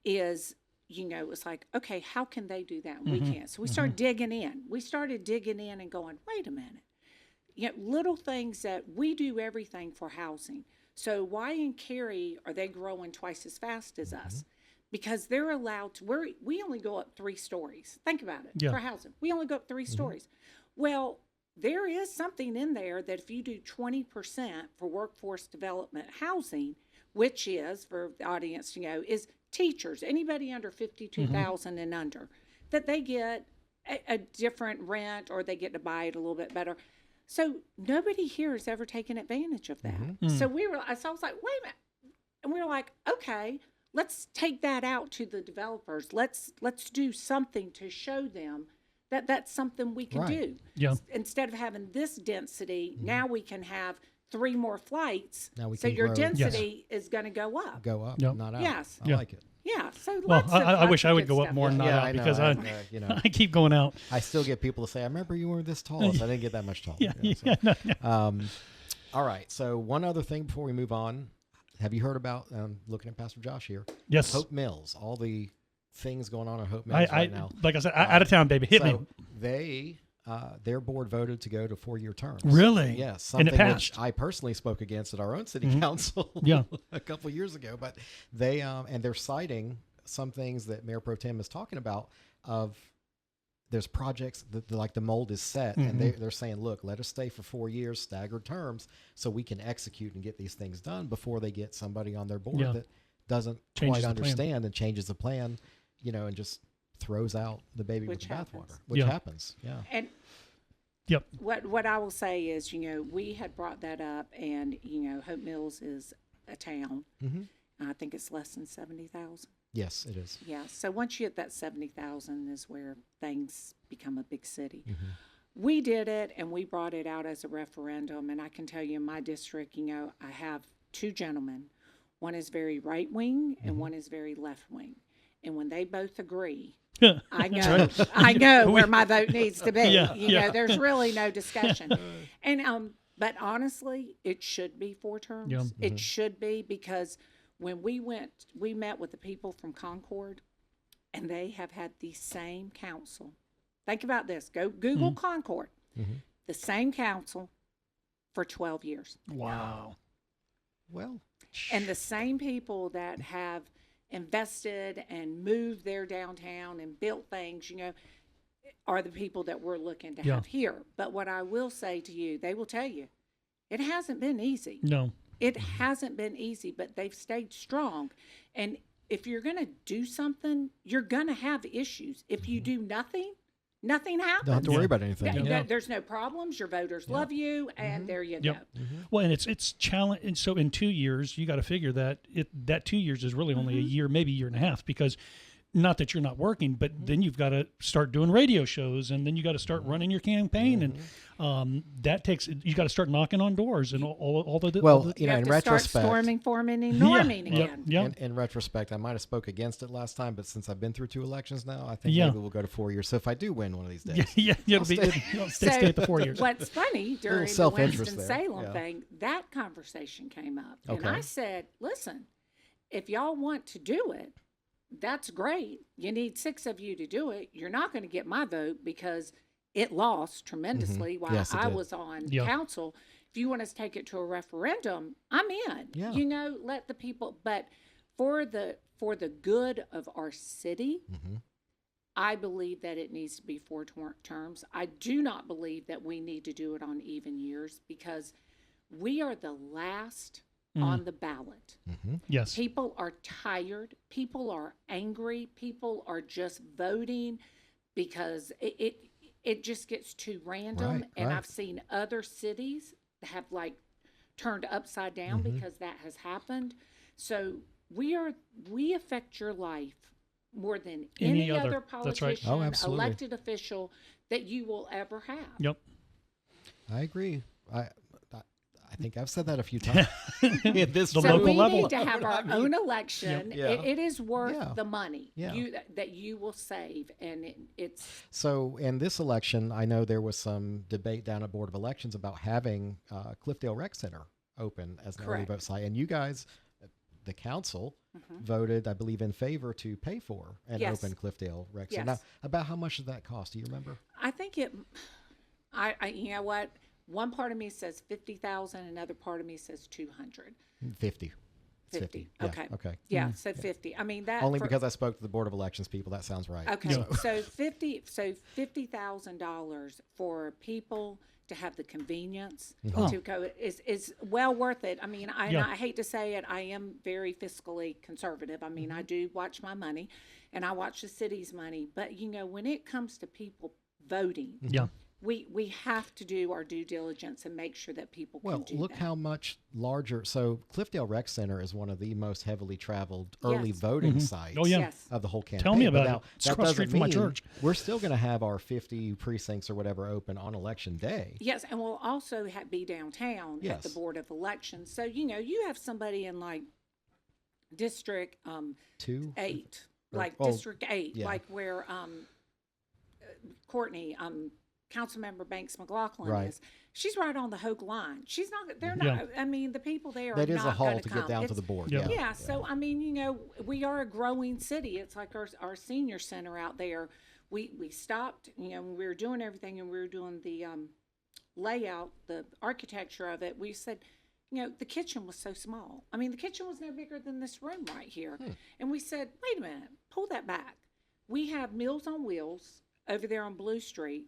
is, it's like, okay, how can they do that? And we can't. So we started digging in. We started digging in and going, wait a minute. Little things that we do everything for housing. So why in Cary are they growing twice as fast as us? Because they're allowed to, we only go up 3 stories. Think about it, for housing. We only go up 3 stories. Well, there is something in there that if you do 20% for workforce development housing, which is, for the audience to know, is teachers, anybody under 52,000 and under, that they get a different rent or they get to buy it a little bit better. So nobody here has ever taken advantage of that. So I was like, wait a minute. And we were like, okay, let's take that out to the developers. Let's do something to show them that that's something we can do. Yeah. Instead of having this density, now we can have 3 more flights. Now we can your grow. Density is going to go up. Go up, not out. Yes. I like it. Yeah. So I wish I would go up more and not out because I keep going out. I still get people to say, I remember you were this tall. So I didn't get that much taller. All right. So one other thing before we move on. Have you heard about, looking at Pastor Josh here? Yes. Hope Mills, all the things going on at Hope Mills right now. Like I said, out of town, baby. Hit me. Their board voted to go to 4-year terms. Really? Yes. Something and it passed. which I personally spoke against at our own city council a couple of years ago. But they, and they're citing some things that Mayor Pro Tem is talking about of there's projects that like the mold is set and they're saying, look, let us stay for 4 years, staggered terms, so we can execute and get these things done before they get somebody on their board that doesn't quite understand and changes the plan, and just throws out the baby with the bathwater, which happens. Yeah. And what I will say is, we had brought that up, and Hope Mills is a town. I think it's less than 70,000. Yes, it is. Yeah. So once you hit that 70,000 is where things become a big city. We did it, and we brought it out as a referendum. And I can tell you in my district, I have 2 gentlemen. One is very right wing and one is very left wing. And when they both agree, I know where my vote needs to be. There's really no discussion. And but honestly, it should be 4 terms. It should be, because when we met with the people from Concord, and they have had the same council. Think about this. Go Google Concord. The same council for 12 years. Wow. Well. And the same people that have invested and moved their downtown and built things, are the people that we're looking to have here. But what I will say to you, they will tell you, it hasn't been easy. No. It hasn't been easy, but they've stayed strong. And if you're going to do something, you're going to have issues. If you do nothing happens. Don't have to worry about anything. There's no problems. Your voters love you, and there you go. Well, and it's challenge. And so in 2 years, you got to figure that that 2 years is really only a year, maybe a year and a half, because not that you're not working, but then you've got to start doing radio shows, and then you got to start running your campaign, and that takes, you got to start knocking on doors and all the. Well, you have in to retrospect, start storming, forming, and norming again. In retrospect, I might have spoke against it last time, but since I've been through 2 elections now, I think maybe we'll go to 4 years. So if I do win one of these days, it'll stay at the 4 years. What's funny, during the Winston-Salem thing, that conversation came up, and I said, "Listen, if y'all want to do it, that's great. You need 6 of you to do it. You're not going to get my vote because it lost tremendously while I was on council. If you want us to take it to a referendum, I'm in. Yeah. Let the people. But for the good of our city, I believe that it needs to be 4 terms. I do not believe that we need to do it on even years, because we are the last on the ballot. Yes. People are tired. People are angry. People are just voting because it just gets too random. And I've seen other cities have turned upside down because that has happened. So we affect your life more than any other politician, elected official that you will ever have. Yep. I agree. I think I've said that a few times. At this The So local we level. need to have our own election. Yeah. It is worth Yeah. the money Yeah. that you will save, and it's So in this election, I know there was some debate down at Board of Elections about having Cliffdale Rec Center open as an early Correct. vote site. And you guys, the council, voted, I believe, in favor to pay for an Yes. open Cliffdale Rec Center. Yes. Now, about how much did that cost? Do you remember? I think I you know what? One part of me says 50,000, another part of me says 200. 50. It's 50. Yeah, Okay. okay. Yeah, so 50. I mean that Only because I spoke to the Board of Elections people. That sounds right. Okay, Yeah. so $50,000 for people to have the convenience Oh. to go is well worth it. I mean, Yeah. I hate to say it, I am very fiscally conservative. I mean, I do watch my money, and I watch the city's money. But you know, when it comes to people voting, Yeah. we have to do our due diligence and make sure that people Well, can do look that. how much larger. So Cliffdale Rec Center is one of the most heavily traveled early Yes. voting sites Oh, yeah. Yes. of the whole campaign. Tell me But about now, it. It's that across the doesn't street from my mean church. We're still going to have our 50 precincts or whatever open on election day. Yes, and we'll also be downtown at the Yes. Board of Elections. So, you know, you have somebody in like District 8, Or- like oh, District 8, yeah. like where Courtney, Councilmember Banks McLaughlin Right. is. She's right on the Hogue line. She's not, they're Yeah. not, I mean, the people there are That is not a haul gonna to come. get down to It's- the board. Yeah. yeah, so I mean, you know, we are a growing city. It's like our senior center out there. We stopped, you know, when we were doing everything and we were doing the layout, the architecture of it. We said, you know, the kitchen was so small. I mean, the kitchen was no bigger than this room right here. And we said, wait a minute, pull that back. We have Meals on Wheels over there on Blue Street.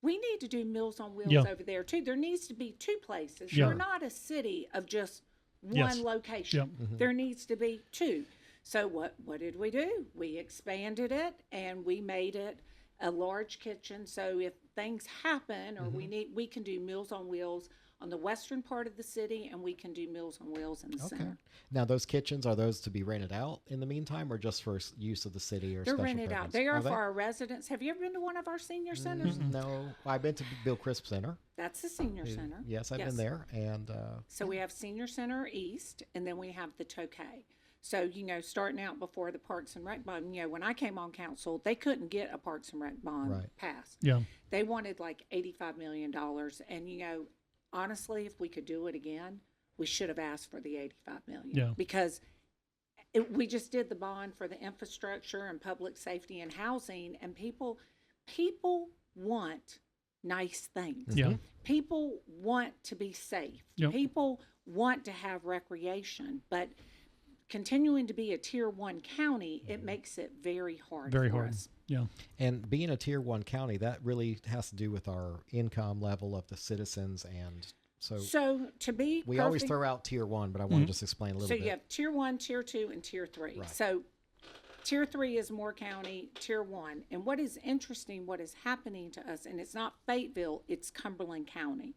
We need to do Meals on Wheels Yeah. over there too. There needs to be two places. Yeah. We're not a city of just one Yes. location. Yep. There needs to be two. So what did we do? We expanded it and we made it a large kitchen. So if things happen or we can do Meals on Wheels on the western part of the city, and we can do Meals on Wheels in the Okay. center. Now, those kitchens, are those to be rented out in the meantime or just for use of the city or They're special rented out. programs? They are for our residents. Have you ever been to one of our senior centers? No, I've been to Bill Crisp Center. That's the senior center. Yes, I've been there. And So we have Senior Center East, and then we have the Tokay. So, you know, starting out before the Parks and Rec bond, you know, when I came on council, they couldn't get a Parks and Rec bond Right. passed. Yeah. They wanted like $85 million. And, you know, honestly, if we could do it again, we should have asked for the $85 million. Yeah. Because we just did the bond for the infrastructure and public safety and housing, and people want nice things. Yeah. People want to be safe. Yep. People want to have recreation, but continuing to be a tier 1 county, it makes it very hard Very for hard. us. Yeah. And being a tier 1 county, that really has to do with our income level of the citizens. And So to be we perfect, always throw out tier 1, but I want to just explain a little so bit. you have tier 1, tier 2, and tier 3. Right. So tier 3 is Moore County, tier 1. And what is interesting, what is happening to us, and it's not Fayetteville, it's Cumberland County.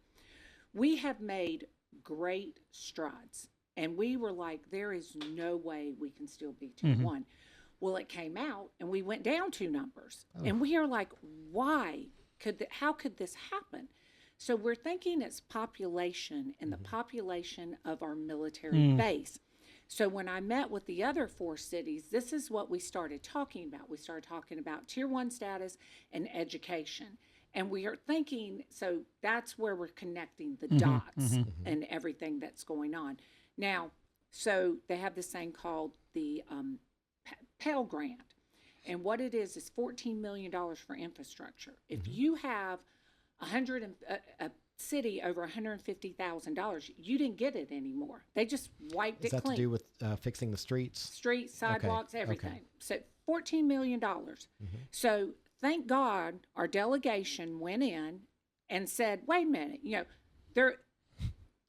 We have made great strides. And we were like, there is no way we can still be tier 1. Well, it came out and we went down 2 numbers. And we are like, why? How could this happen? So we're thinking it's population and the population of our military base. So when I met with the other 4 cities, this is what we started talking about. We started talking about tier 1 status and education. And we are thinking, so that's where we're connecting the dots and everything that's going on. Now, so they have this thing called the Pell Grant. And what it is $14 million for infrastructure. If you have a city over $150,000, you didn't get it anymore. They just wiped Is it that clean. to do with fixing the streets? Streets, sidewalks, Okay, everything. okay. So $14 million. So thank God our delegation went in and said, wait a minute, you know, they're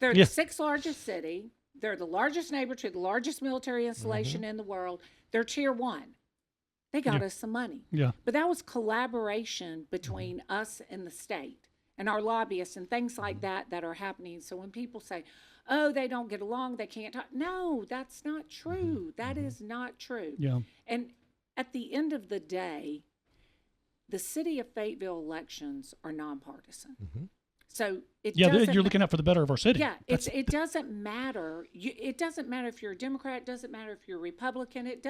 Yeah. the 6th largest city. They're the largest neighbor to the largest military installation in the world. They're tier 1. They got us some money. Yeah. But that was collaboration between us and the state and our lobbyists and things like that are happening. So when people say, oh, they don't get along, they can't talk. No, that's not true. That is not true. Yeah. And at the end of the day, the city of Fayetteville elections are nonpartisan. So it Yeah, doesn't you're looking out for the better of our city. Yeah, it doesn't matter. It doesn't matter if you're a Democrat. It doesn't matter if you're a Republican. It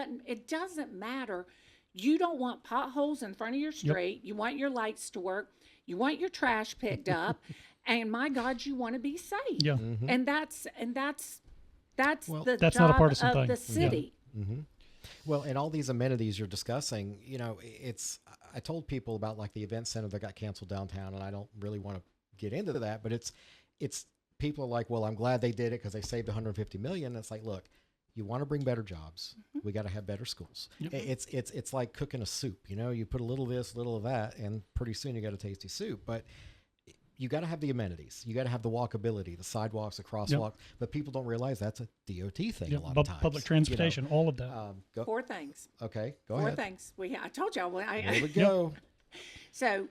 doesn't matter. You don't want potholes in front of your street. You want your lights to work. You want your trash picked up, and my God, you want to be safe. Yeah. And that's That's job not a partisan of thing. the city. Well, and all these amenities you're discussing, I told people about like the event center that got canceled downtown, and I don't really want to get into that, but it's people are like, well, I'm glad they did it because they saved 150 million. It's like, look, you want to bring better jobs. We got to have better schools. Yep. It's like cooking a soup. You put a little of this, a little of that, and pretty soon you got a tasty soup. But you got to have the amenities. You got to have the walkability, the sidewalks, the crosswalk. But people don't realize that's a DOT thing a lot of times. Public transportation, all of that. Four things. Okay, go Four ahead. things. I told y'all. Here we go. So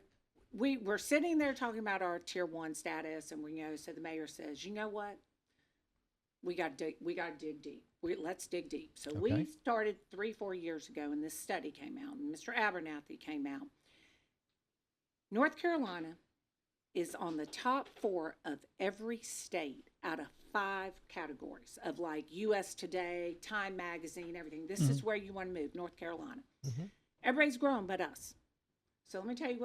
we're sitting there talking about our tier 1 status, and so the mayor says, you know what? We got to dig deep. Let's dig deep. So we started 3-4 years ago, and this study came out, and Mr. Abernathy came out. North Carolina is on the top 4 of every state out of 5 categories of like U.S. Today, Time Magazine, everything. This is where you want to move, North Carolina. Everybody's growing but us. So let me tell you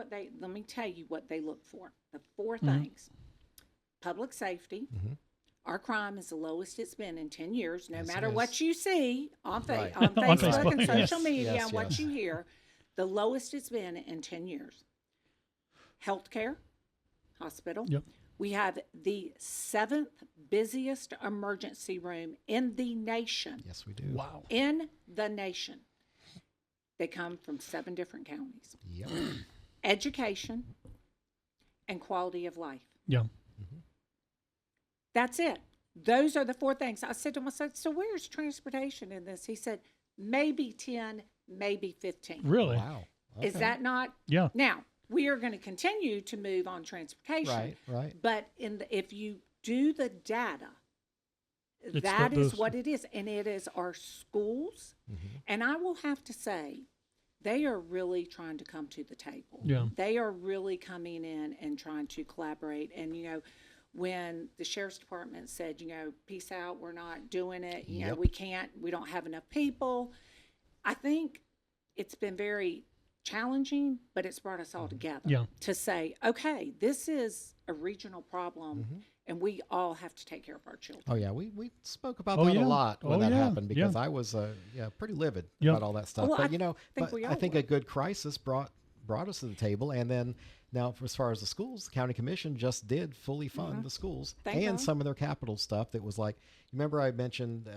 what they look for. The 4 things: public safety. Our crime is the lowest it's been in 10 years. No matter what you see on Facebook and social media and what you hear, the lowest it's been in 10 years. Healthcare, hospital. Yep. We have the 7th busiest emergency room in the nation. Yes, we do. Wow. In the nation. They come from 7 different counties. Yep. Education and quality of life. Yeah. That's it. Those are the 4 things. I said to him, so where's transportation in this? He said, maybe 10, maybe 15. Really? Wow. Okay. Is that not? Yeah. Now, we are going to continue to move on transportation. Right. But if you do the data, that is what it is. And it is our schools. And I will have to say, they are really trying to come to the table. Yeah. They are really coming in and trying to collaborate. And, when the sheriff's department said, peace out, we're not doing it, we don't have enough people. I think it's been very challenging, but it's brought us all together to say, okay, this is a regional problem, and we all have to take care of our children. Oh, yeah. We spoke about that a lot when that happened because I was pretty livid about all that stuff. Well, but I think a good crisis brought us to the table. And then now, as far as the schools, the county commission just did fully fund the schools and some of their capital stuff that was like, remember I mentioned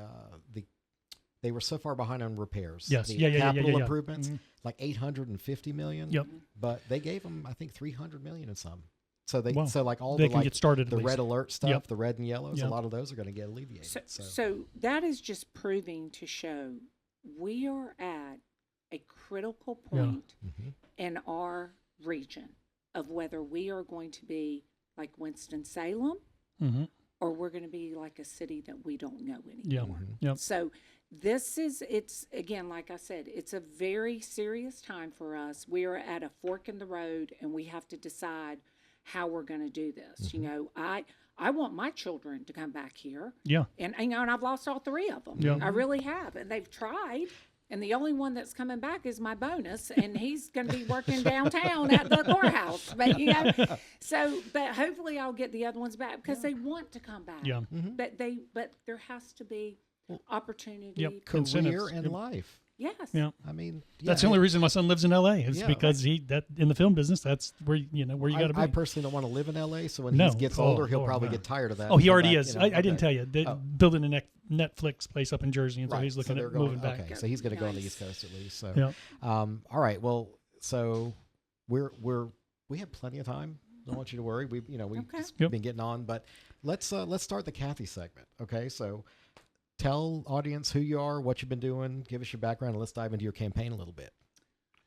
they were so far behind on repairs. Yes. Capital improvements, like $850 million. Yep. But they gave them, I think, $300 million in some. So they can get started. The red alert stuff, the red and yellows, a lot of those are going to get alleviated. So that is just proving to show we are at a critical point in our region of whether we are going to be like Winston-Salem or we're going to be like a city that we don't know anymore. So it's again, like I said, it's a very serious time for us. We are at a fork in the road, and we have to decide how we're going to do this. I want my children to come back here. Yeah. And I've lost all 3 of them. Yeah. I really have. And they've tried. And the only one that's coming back is my bonus, and he's going to be working downtown at the courthouse. But but hopefully I'll get the other ones back because they want to come back. Yeah. But there has to be opportunity, career and life. Yes. Yeah. I mean, that's the only reason my son lives in LA is because in the film business, that's where you got to be. I personally don't want to live in LA, so when he gets older, he'll probably get tired of that. Oh, he already is. I didn't tell you. They're building a Netflix place up in Jersey, and so he's looking at moving back. Okay, so he's going to go on the East Coast at least. So, all right. Well, so we have plenty of time. Don't want you to worry. We've just been getting on, but let's start the Kathy segment. Okay, so. Tell audience who you are, what you've been doing, give us your background, and let's dive into your campaign a little bit.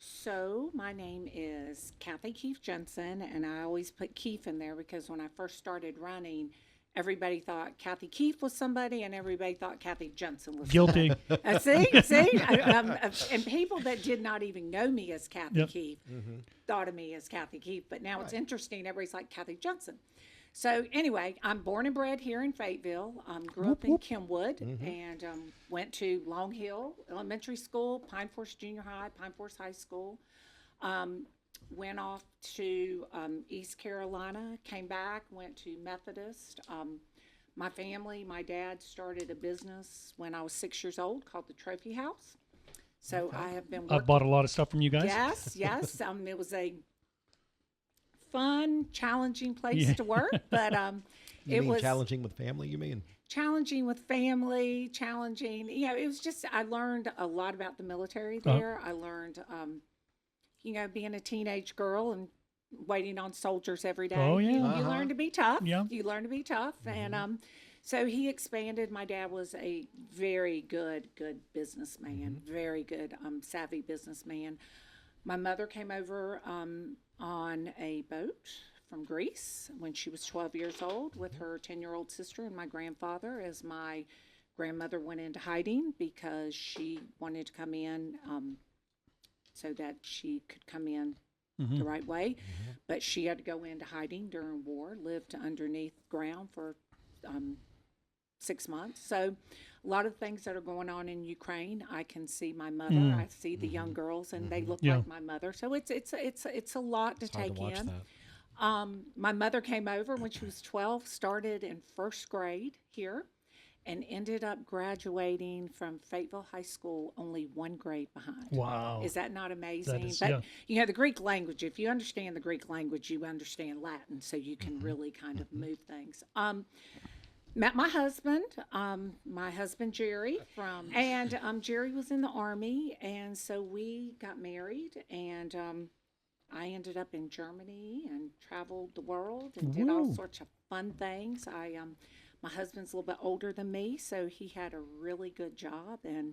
So my name is Kathy Keefe Jensen, and I always put Keefe in there because when I first started running, everybody thought Kathy Keefe was somebody, and everybody thought Kathy Jensen was Guilty. somebody. See? And people that did not even know me as Kathy Keefe thought of me as Kathy Keefe. But now it's interesting. Everybody's like Kathy Jensen. So anyway, I'm born and bred here in Fayetteville. Grew up in Kenwood and went to Long Hill Elementary School, Pine Forest Junior High, Pine Forest High School. Went off to East Carolina, came back, went to Methodist. My family, my dad started a business when I was 6 years old called the Trophy House. So I have been working. I've bought a lot of stuff from you guys. Yes. It was a fun, challenging place to work, but it was challenging with family. You mean challenging with family, challenging. It was just I learned a lot about the military there. I learned, being a teenage girl and waiting on soldiers every day. Oh yeah, you learn to be tough. Yeah, you learn to be tough, and so he expanded. My dad was a very good businessman, very good, savvy businessman. My mother came over on a boat from Greece when she was 12 years old with her 10-year-old sister and my grandfather, as my grandmother went into hiding because she wanted to come in so that she could come in the right way. But she had to go into hiding during war, lived underneath ground for 6 months. So a lot of things that are going on in Ukraine, I can see my mother. I see the young girls, and they look like my mother. So it's a lot to take in. My mother came over when she was 12, started in first grade here, and ended up graduating from Fayetteville High School only 1 grade behind. Wow. Is that not amazing? That is, but, the Greek language, if you understand the Greek language, you understand Latin, so you can really kind of move things. Met my husband Jerry, and Jerry was in the Army, and so we got married, and I ended up in Germany and traveled the world and did all sorts of fun things. My husband's a little bit older than me, so he had a really good job, and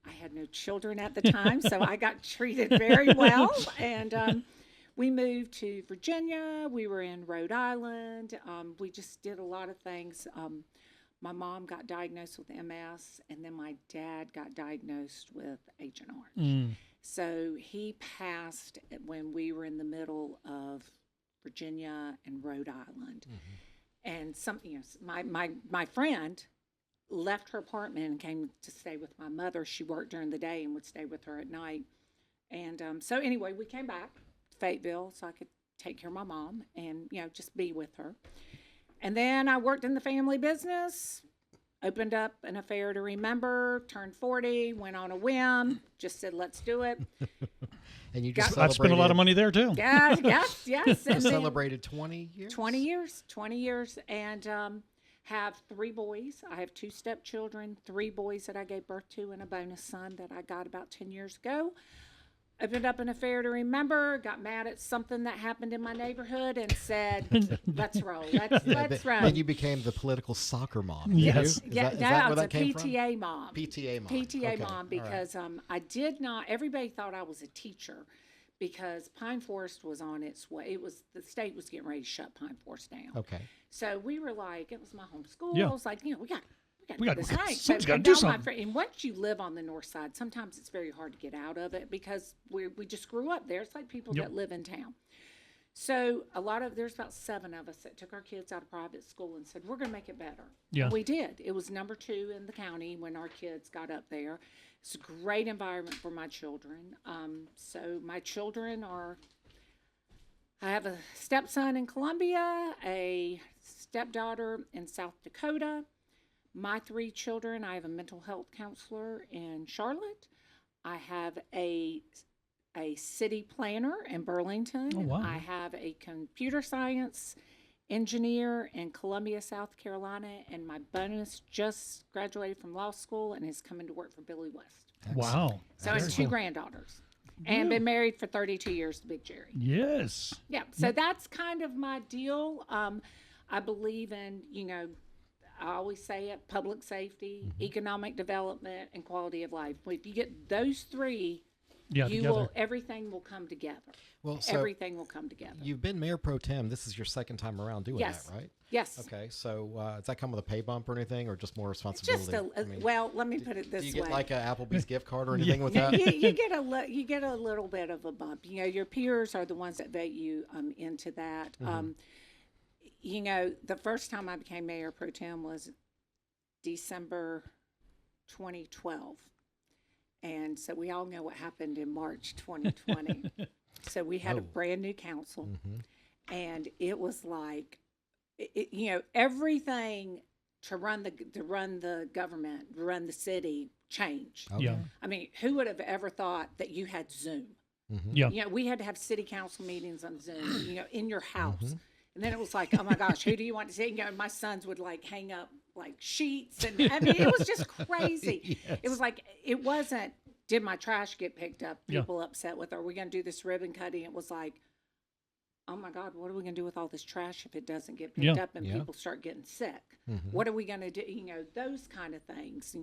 I had no children at the time, so I got treated very well, and we moved to Virginia. We were in Rhode Island. We just did a lot of things. My mom got diagnosed with MS, and then my dad got diagnosed with Agent Orange. So he passed when we were in the middle of Virginia and Rhode Island. And my friend left her apartment and came to stay with my mother. She worked during the day and would stay with her at night. And so anyway, we came back to Fayetteville so I could take care of my mom and, just be with her. And then I worked in the family business, opened up an affair to remember, turned 40, went on a whim, just said, let's do it. And you just I've spent a lot of money there too. Yes. You celebrated 20 years? 20 years, and have 3 boys. I have 2 stepchildren, 3 boys that I gave birth to, and a bonus son that I got about 10 years ago. Opened up an affair to remember, got mad at something that happened in my neighborhood, and said, let's roll. Let's roll. Then you became the political soccer mom. Yes. Is that where that came from? PTA mom. PTA mom, because I did not, everybody thought I was a teacher because Pine Forest was on its way. The state was getting ready to shut Pine Forest down. Okay. So we were like, it was my home school. Yeah. I was like, we got this right. Someone's got to do something. And once you live on the north side, sometimes it's very hard to get out of it because we just grew up there. It's like people that live in town. So there's about 7 of us that took our kids out of private school and said, we're going to make it better. Yeah. And we did. It was number 2 in the county when our kids got up there. It's a great environment for my children. So my children I have a stepson in Columbia, a stepdaughter in South Dakota. My 3 children, I have a mental health counselor in Charlotte. I have a city planner in Burlington. Oh, wow. I have a computer science engineer in Columbia, South Carolina, and my bonus just graduated from law school and is coming to work for Billy West. Wow. So and 2 granddaughters. And been married for 32 years to Big Jerry. Yes. Yeah, so that's kind of my deal. I believe in, I always say it, public safety, economic development, and quality of life. If you get those 3 together. Everything will come together. Well, so Everything will come together. you've been mayor pro tem. This is your second time around doing Yes. that, right? Yes. Okay, so does that come with a pay bump or anything, or just more It's responsibility? just well, let me put it this Do way. you get like a Applebee's gift card or anything with No, that? you get a little bit of a bump. Your peers are the ones that vote you into that. The first time I became mayor pro tem was December 2012, and so we all know what happened in March 2020. So we had a brand new council, and it was like, everything to run the government, run the city, changed. Okay. Yeah. I mean, who would have ever thought that you had Zoom? Yeah. We had to have city council meetings on Zoom, in your house. And then it was like, oh my gosh, who do you want to see? My sons would like hang up like sheets. And I mean, it was just crazy. Yes. It was like, it wasn't, did my trash get picked up? Yeah. People upset with, are we going to do this ribbon cutting? It was like, oh my God, what are we going to do with all this trash if it doesn't get picked up and people start getting sick? What are we going to do? Those kind of things,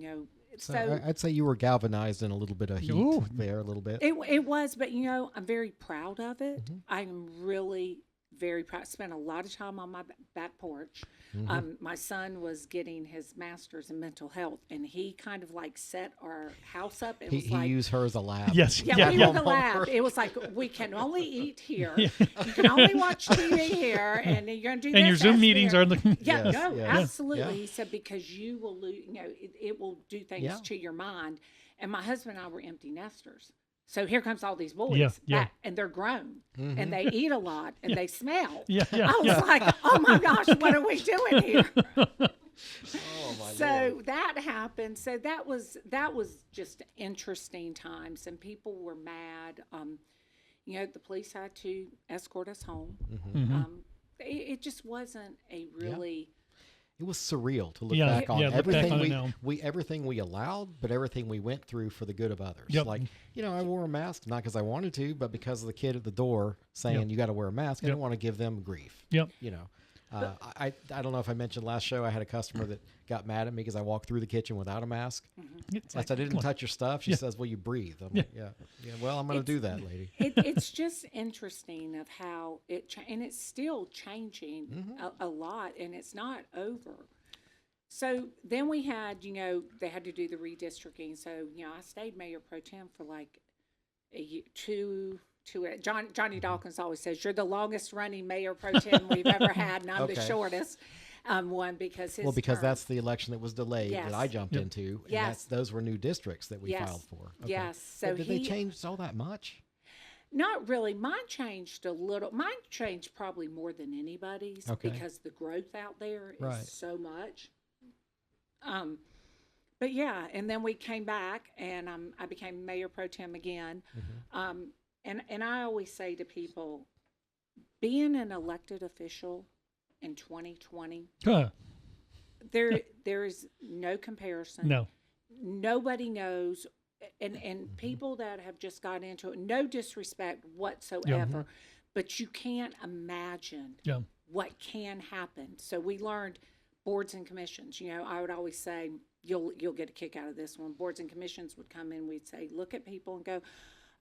So I'd say you were galvanized in a little bit of heat there, a little bit. It was, but I'm very proud of it. I'm really very proud. Spent a lot of time on my back porch. My son was getting his master's in mental health, and he kind of like set our house up. It was He like, used her as a lab. Yes. yeah, we were the lab. It was like, we can only eat here. You can only watch TV here, and you're going to do this. And your Zoom that's meetings there. are the Yeah, Yes, no, yes. absolutely. Yeah. He said, because you will lose, it will do things Yeah. to your mind. And my husband and I were empty nesters. So here comes all these boys, Yeah. and they're grown, and they eat a lot, and they smell. Yeah. I was like, oh my gosh, what are we doing here? Oh my So Lord. that happened. So that was just interesting times, and people were mad. The police had to escort us home. It just wasn't a really. It was surreal to look Yeah, back on yeah, look back everything on it now. everything we allowed, but everything we went through for the good of others. Yep. Like, I wore a mask not because I wanted to, but because of the kid at the door saying Yep. you got to wear a mask. I Yep. didn't want to give them grief. Yep. I don't know if I mentioned last show I had a customer that got mad at me because I walked through the kitchen without a mask. It's I like, said, I didn't come on. touch your stuff. She says, well, you breathe. I'm like, yeah. Well, I'm going to do that, lady. It's just interesting of how and it's still changing a lot, and it's not over. So then we had, they had to do the redistricting. So, I stayed mayor pro tem for like a year, two. Johnny Dawkins always says, you're the longest running mayor pro tem we've ever had, and I'm the Okay. shortest one because his Well, because term- that's the election that was delayed Yes. that I jumped into. And Yes. those were new districts that we Yes. filed for. Okay. Yes. So Well, did they change all that much? Not really. Mine changed a little. Mine changed probably more than anybody's Okay. because the growth out there is Right. so much. But yeah, and then we came back, and I became mayor pro tem again. And I always say to people, being an elected official in 2020, there is no comparison. No. Nobody knows, and people that have just got into it, no disrespect whatsoever, but you can't imagine Yeah. what can happen. So we learned boards and commissions. I would always say, you'll get a kick out of this one. Boards and commissions would come in, we'd say, look at people and go,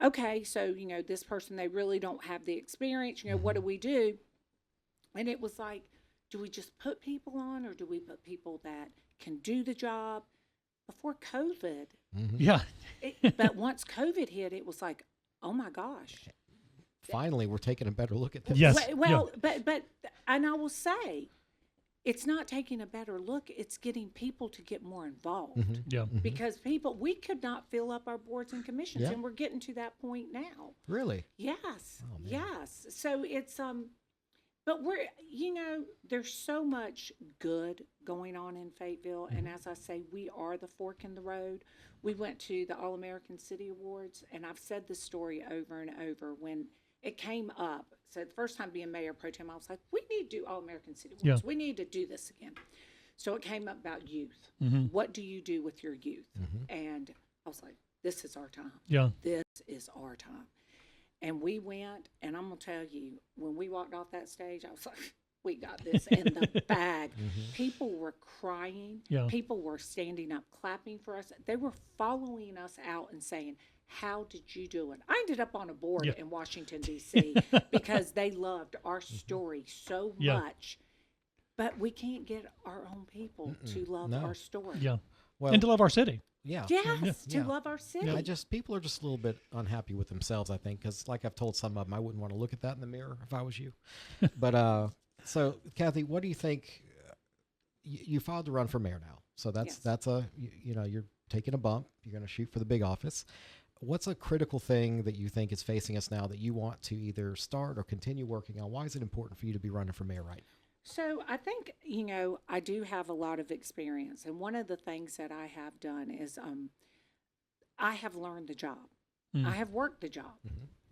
okay, so, this person, they really don't have the experience, what do we do? And it was like, do we just put people on, or do we put people that can do the job? Before COVID, Yeah. but once COVID hit, it was like, oh my gosh. Finally, we're taking a better look at this. Yes. Well, but and I will say, it's not taking a better look. It's getting people to get more involved Yeah. because we could not fill up our boards and commissions, Yeah. and we're getting to that point now. Really? Yes, Oh, man. yes. So it's but we're there's so much good going on in Fayetteville, and as I say, we are the fork in the road. We went to the All-American City Awards, and I've said this story over and over when it came up. So the first time being mayor pro tem, I was like, we need to do All-American City Awards. Yeah. We need to do this again. So it came up about youth. Mm-hmm. What do you do with your youth? And I was like, this is our time. Yeah. This is our time. And we went, and I'm going to tell you, when we walked off that stage, I was like, we got this in the bag. People were crying. Yeah. People were standing up, clapping for us. They were following us out and saying, how did you do it? I ended up on a board Yeah. in Washington, D.C. because they loved our story so Yeah. much. But we can't get our own people to love No. our story. Yeah. Well, And to love our city. yeah. Yes, to Yeah. love our city. People are just a little bit unhappy with themselves, I think, because like I've told some of them, I wouldn't want to look at that in the mirror if I was you. But so Kathy, what do you think? You filed to run for mayor now, so Yes. that's you're taking a bump. You're going to shoot for the big office. What's a critical thing that you think is facing us now that you want to either start or continue working on? Why is it important for you to be running for mayor right now? So I think, I do have a lot of experience. And one of the things that I have done is I have learned the job. I have worked the job.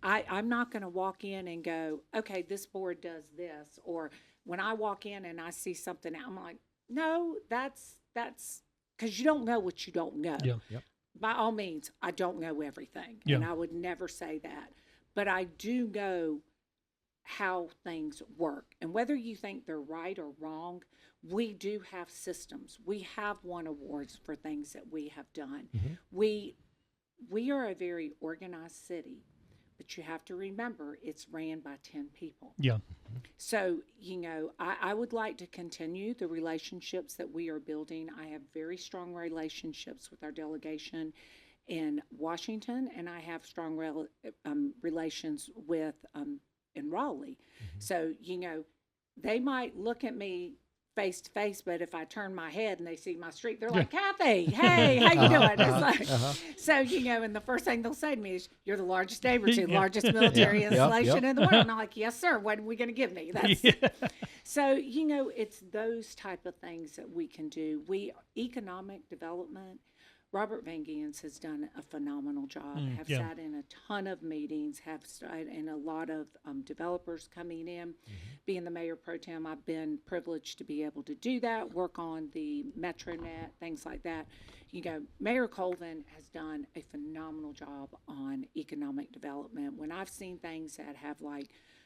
I'm not going to walk in and go, okay, this board does this. Or when I walk in and I see something, I'm like, no, that's because you don't know what you don't know. Yeah. Yep. By all means, I don't know everything. Yeah. And I would never say that. But I do know how things work. And whether you think they're right or wrong, we do have systems. We have won awards for things that we have done. We are a very organized city, but you have to remember it's ran by 10 people. Yeah. So, I would like to continue the relationships that we are building. I have very strong relationships with our delegation in Washington, and I have strong relations with in Raleigh. So, they might look at me face to face, but if I turn my head and they see my street, they're like, Kathy, hey, how you doing? It's like, so, and the first thing they'll say to me is, you're the largest neighbor to the largest military installation in the world. And I'm like, yes, sir. What are we going to give me? That's So, it's those type of things that we can do. Economic development, Robert Van Giens has done a phenomenal job, have sat in a ton of meetings, have sat in a lot of developers coming in. Being the mayor pro tem, I've been privileged to be able to do that, work on the MetroNet, things like that. Mayor Colvin has done a phenomenal job on economic development. When I've seen things that have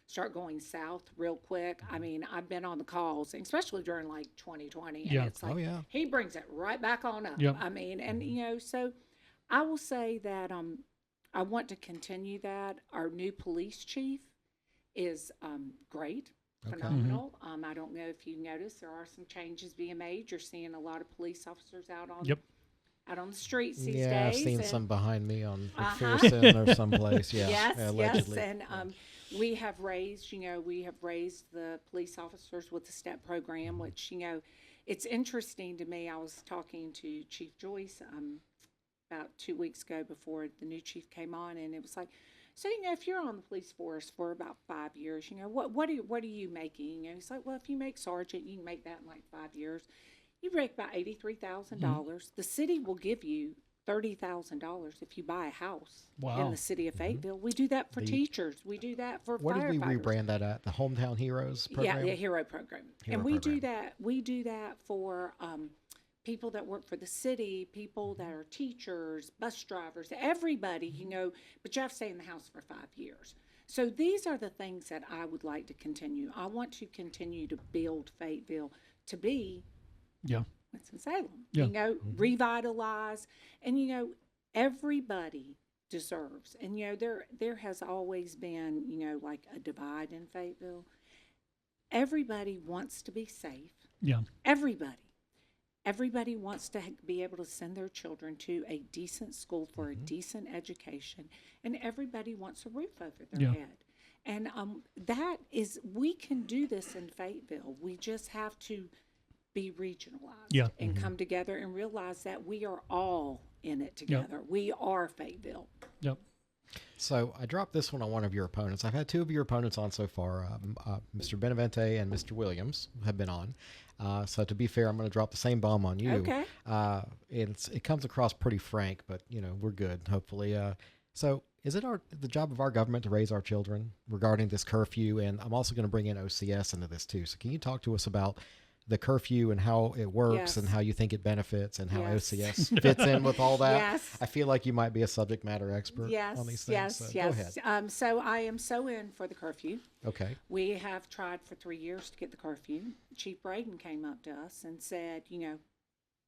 start going south real quick. I mean, I've been on the calls, especially during 2020, and it's like, he brings it right back on up. Yep. I mean, and so I will say that I want to continue that. Our new police chief is great, phenomenal. I don't know if you noticed, there are some changes being made. You're seeing a lot of police officers out on the streets these days. Yeah, I've seen some behind me on McPherson or someplace. Yeah, yes, allegedly. yes, and we have raised the police officers with the STEP program, which it's interesting to me. I was talking to Chief Joyce about 2 weeks ago before the new chief came on, and it was like, so if you're on the police force for about 5 years, what are you making? He's like, well, if you make sergeant, you can make that in 5 years. You make about $83,000. The city will give you $30,000 if you buy a house in the city of Fayetteville. We do that for teachers. We do that for what firefighters. did we rebrand that at? The Hometown Heroes program? Yeah, the Hero program. We do that. We do that for people that work for the city, people that are teachers, bus drivers, everybody, but you have to stay in the house for 5 years. So these are the things that I would like to continue. I want to continue to build Fayetteville to be Winston-Salem, revitalize. And, everybody deserves. And, there has always been, a divide in Fayetteville. Everybody wants to be safe. Yeah. Everybody wants to be able to send their children to a decent school for a decent education. And everybody wants a roof over their head. And we can do this in Fayetteville. We just have to be regionalized and come together and realize that we are all in it together. We are Fayetteville. Yep. So I dropped this one on one of your opponents. I've had two of your opponents on so far. Mr. Benavente and Mr. Williams have been on. So to be fair, I'm going to drop the same bomb on you. Okay. It comes across pretty frank, but we're good, hopefully. So is it the job of our government to raise our children regarding this curfew? And I'm also going to bring in OCS into this too. So can you talk to us about the curfew and how it works and how you think it benefits and how OCS fits in with all that? Yes. I feel like you might be a subject matter expert on these things. So go ahead. So I am so in for the curfew. Okay. We have tried for 3 years to get the curfew. Chief Braden came up to us and said,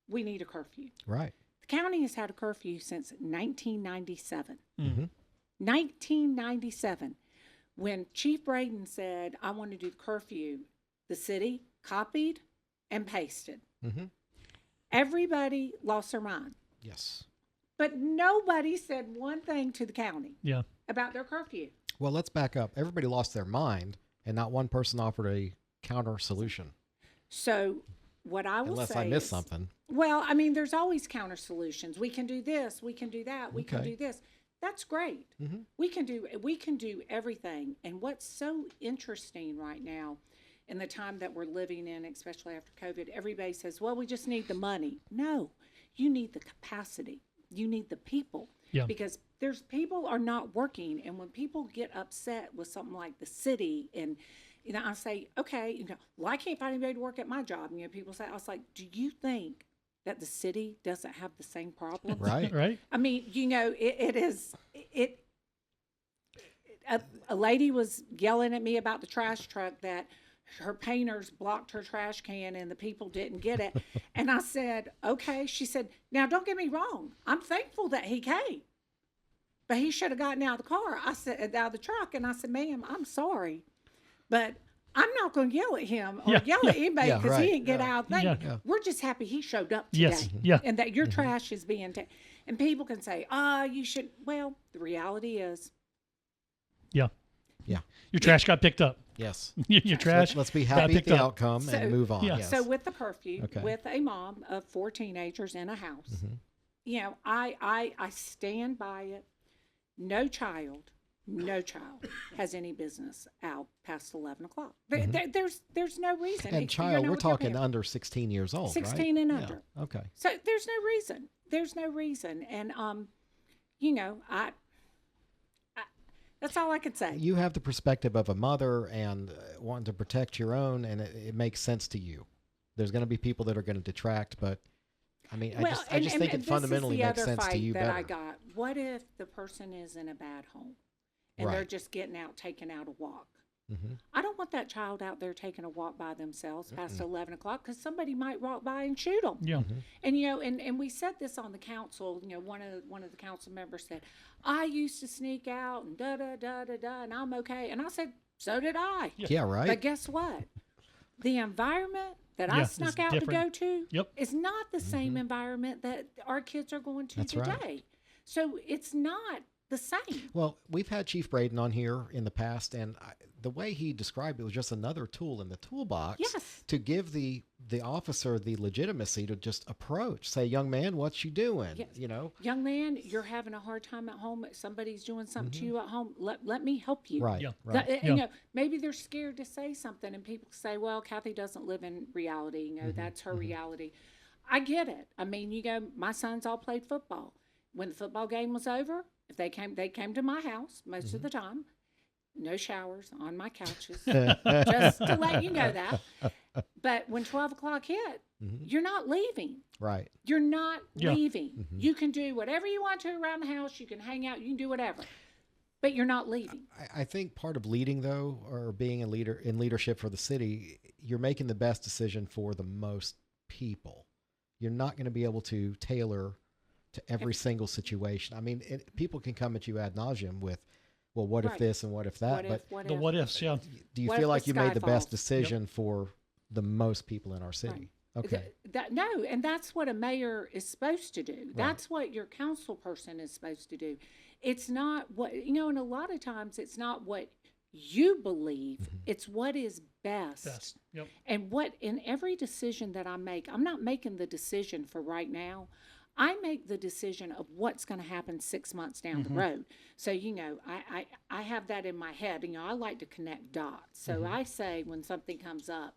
we need a curfew. Right. The county has had a curfew since 1997. Mm-hmm. 1997. When Chief Braden said, I want to do the curfew, the city copied and pasted. Mm-hmm. Everybody lost their mind. Yes. But nobody said one thing to the county about their curfew. Well, let's back up. Everybody lost their mind, and not one person offered a counter solution. So what I will Unless say I missed is, something. Well, I mean, there's always counter solutions. We can do this. We can do that. We can Okay. do this. That's great. Mm-hmm. We can do everything. And what's so interesting right now in the time that we're living in, especially after COVID, everybody says, well, we just need the money. No, you need the capacity. You need the people. Yeah. Because people are not working. And when people get upset with something like the city, and I say, okay, well, I can't find anybody to work at my job. People say, I was like, do you think that the city doesn't have the same problem? Right. Right. I mean, a lady was yelling at me about the trash truck that her painters blocked her trash can and the people didn't get it. And I said, okay. She said, now don't get me wrong. I'm thankful that he came, but he should have gotten out of the car. I said, out of the truck. And I said, ma'am, I'm sorry, but I'm not going to yell at him or yell at anybody because he didn't get out. We're just happy he showed up today. Yes. Yeah. And that your trash is being taken. And people can say, you should. Well, the reality is. Yeah. Yeah. Your trash got picked up. Yes. Your trash. Let's be got happy at picked the up. outcome and move on. Yeah. Yes. So with the curfew, Okay. with a mom of 4 teenagers in a house, I stand by it. No child has any business out past 11 o'clock. There's no reason. And child, we're talking under 16 years old, 16 right? and under. Yeah. Okay. So there's no reason. There's no reason. And, I that's all I could say. You have the perspective of a mother and wanting to protect your own, and it makes sense to you. There's going to be people that are going to detract, but I mean, I just think it fundamentally makes sense to you that better. I got. What if the person is in a bad home and they're just taking out a walk? Mm-hmm. I don't want that child out there taking a walk by themselves past 11 o'clock because somebody might walk by and shoot them. Yeah. And and we said this on the council. One of the council members said, "I used to sneak out and and I'm okay." And I said, "So did I." Yeah, right. But guess what? The environment that I snuck out different. to go to is not the same environment that our kids are going to today. Right. So it's not the same. Well, we've had Chief Braden on here in the past, and the way he described it was just another tool in the toolbox to give the officer the legitimacy to just approach, say, young man, what you doing? Yes. Young man, you're having a hard time at home. Somebody's doing something to you at home. Let me help you. Right. Yeah. Right. Maybe they're scared to say something, and people say, well, Kathy doesn't live in reality. That's her reality. I get it. I mean, my sons all played football. When the football game was over, if they came to my house most of the time. No showers on my couches, just to let you know that. But when 12 o'clock hit, you're not leaving. Right. You're not leaving. You can do whatever you want to around the house. You can hang out. You can do whatever. But you're not leaving. I think part of leading, though, or being a leader in leadership for the city, you're making the best decision for the most people. You're not going to be able to tailor to every single situation. I mean, people can come at you ad nauseum with, well, what if this and what if that? The what ifs, yeah. Do you feel like you made the best decision for the most people in our city? Right. Okay. No, and that's what a mayor is supposed to do. That's what your council person is supposed to do. It's not what, and a lot of times it's not what you believe, it's what is best. Yep. And what, in every decision that I make, I'm not making the decision for right now. I make the decision of what's going to happen 6 months down the road. So, I have that in my head. I like to connect dots. So I say when something comes up,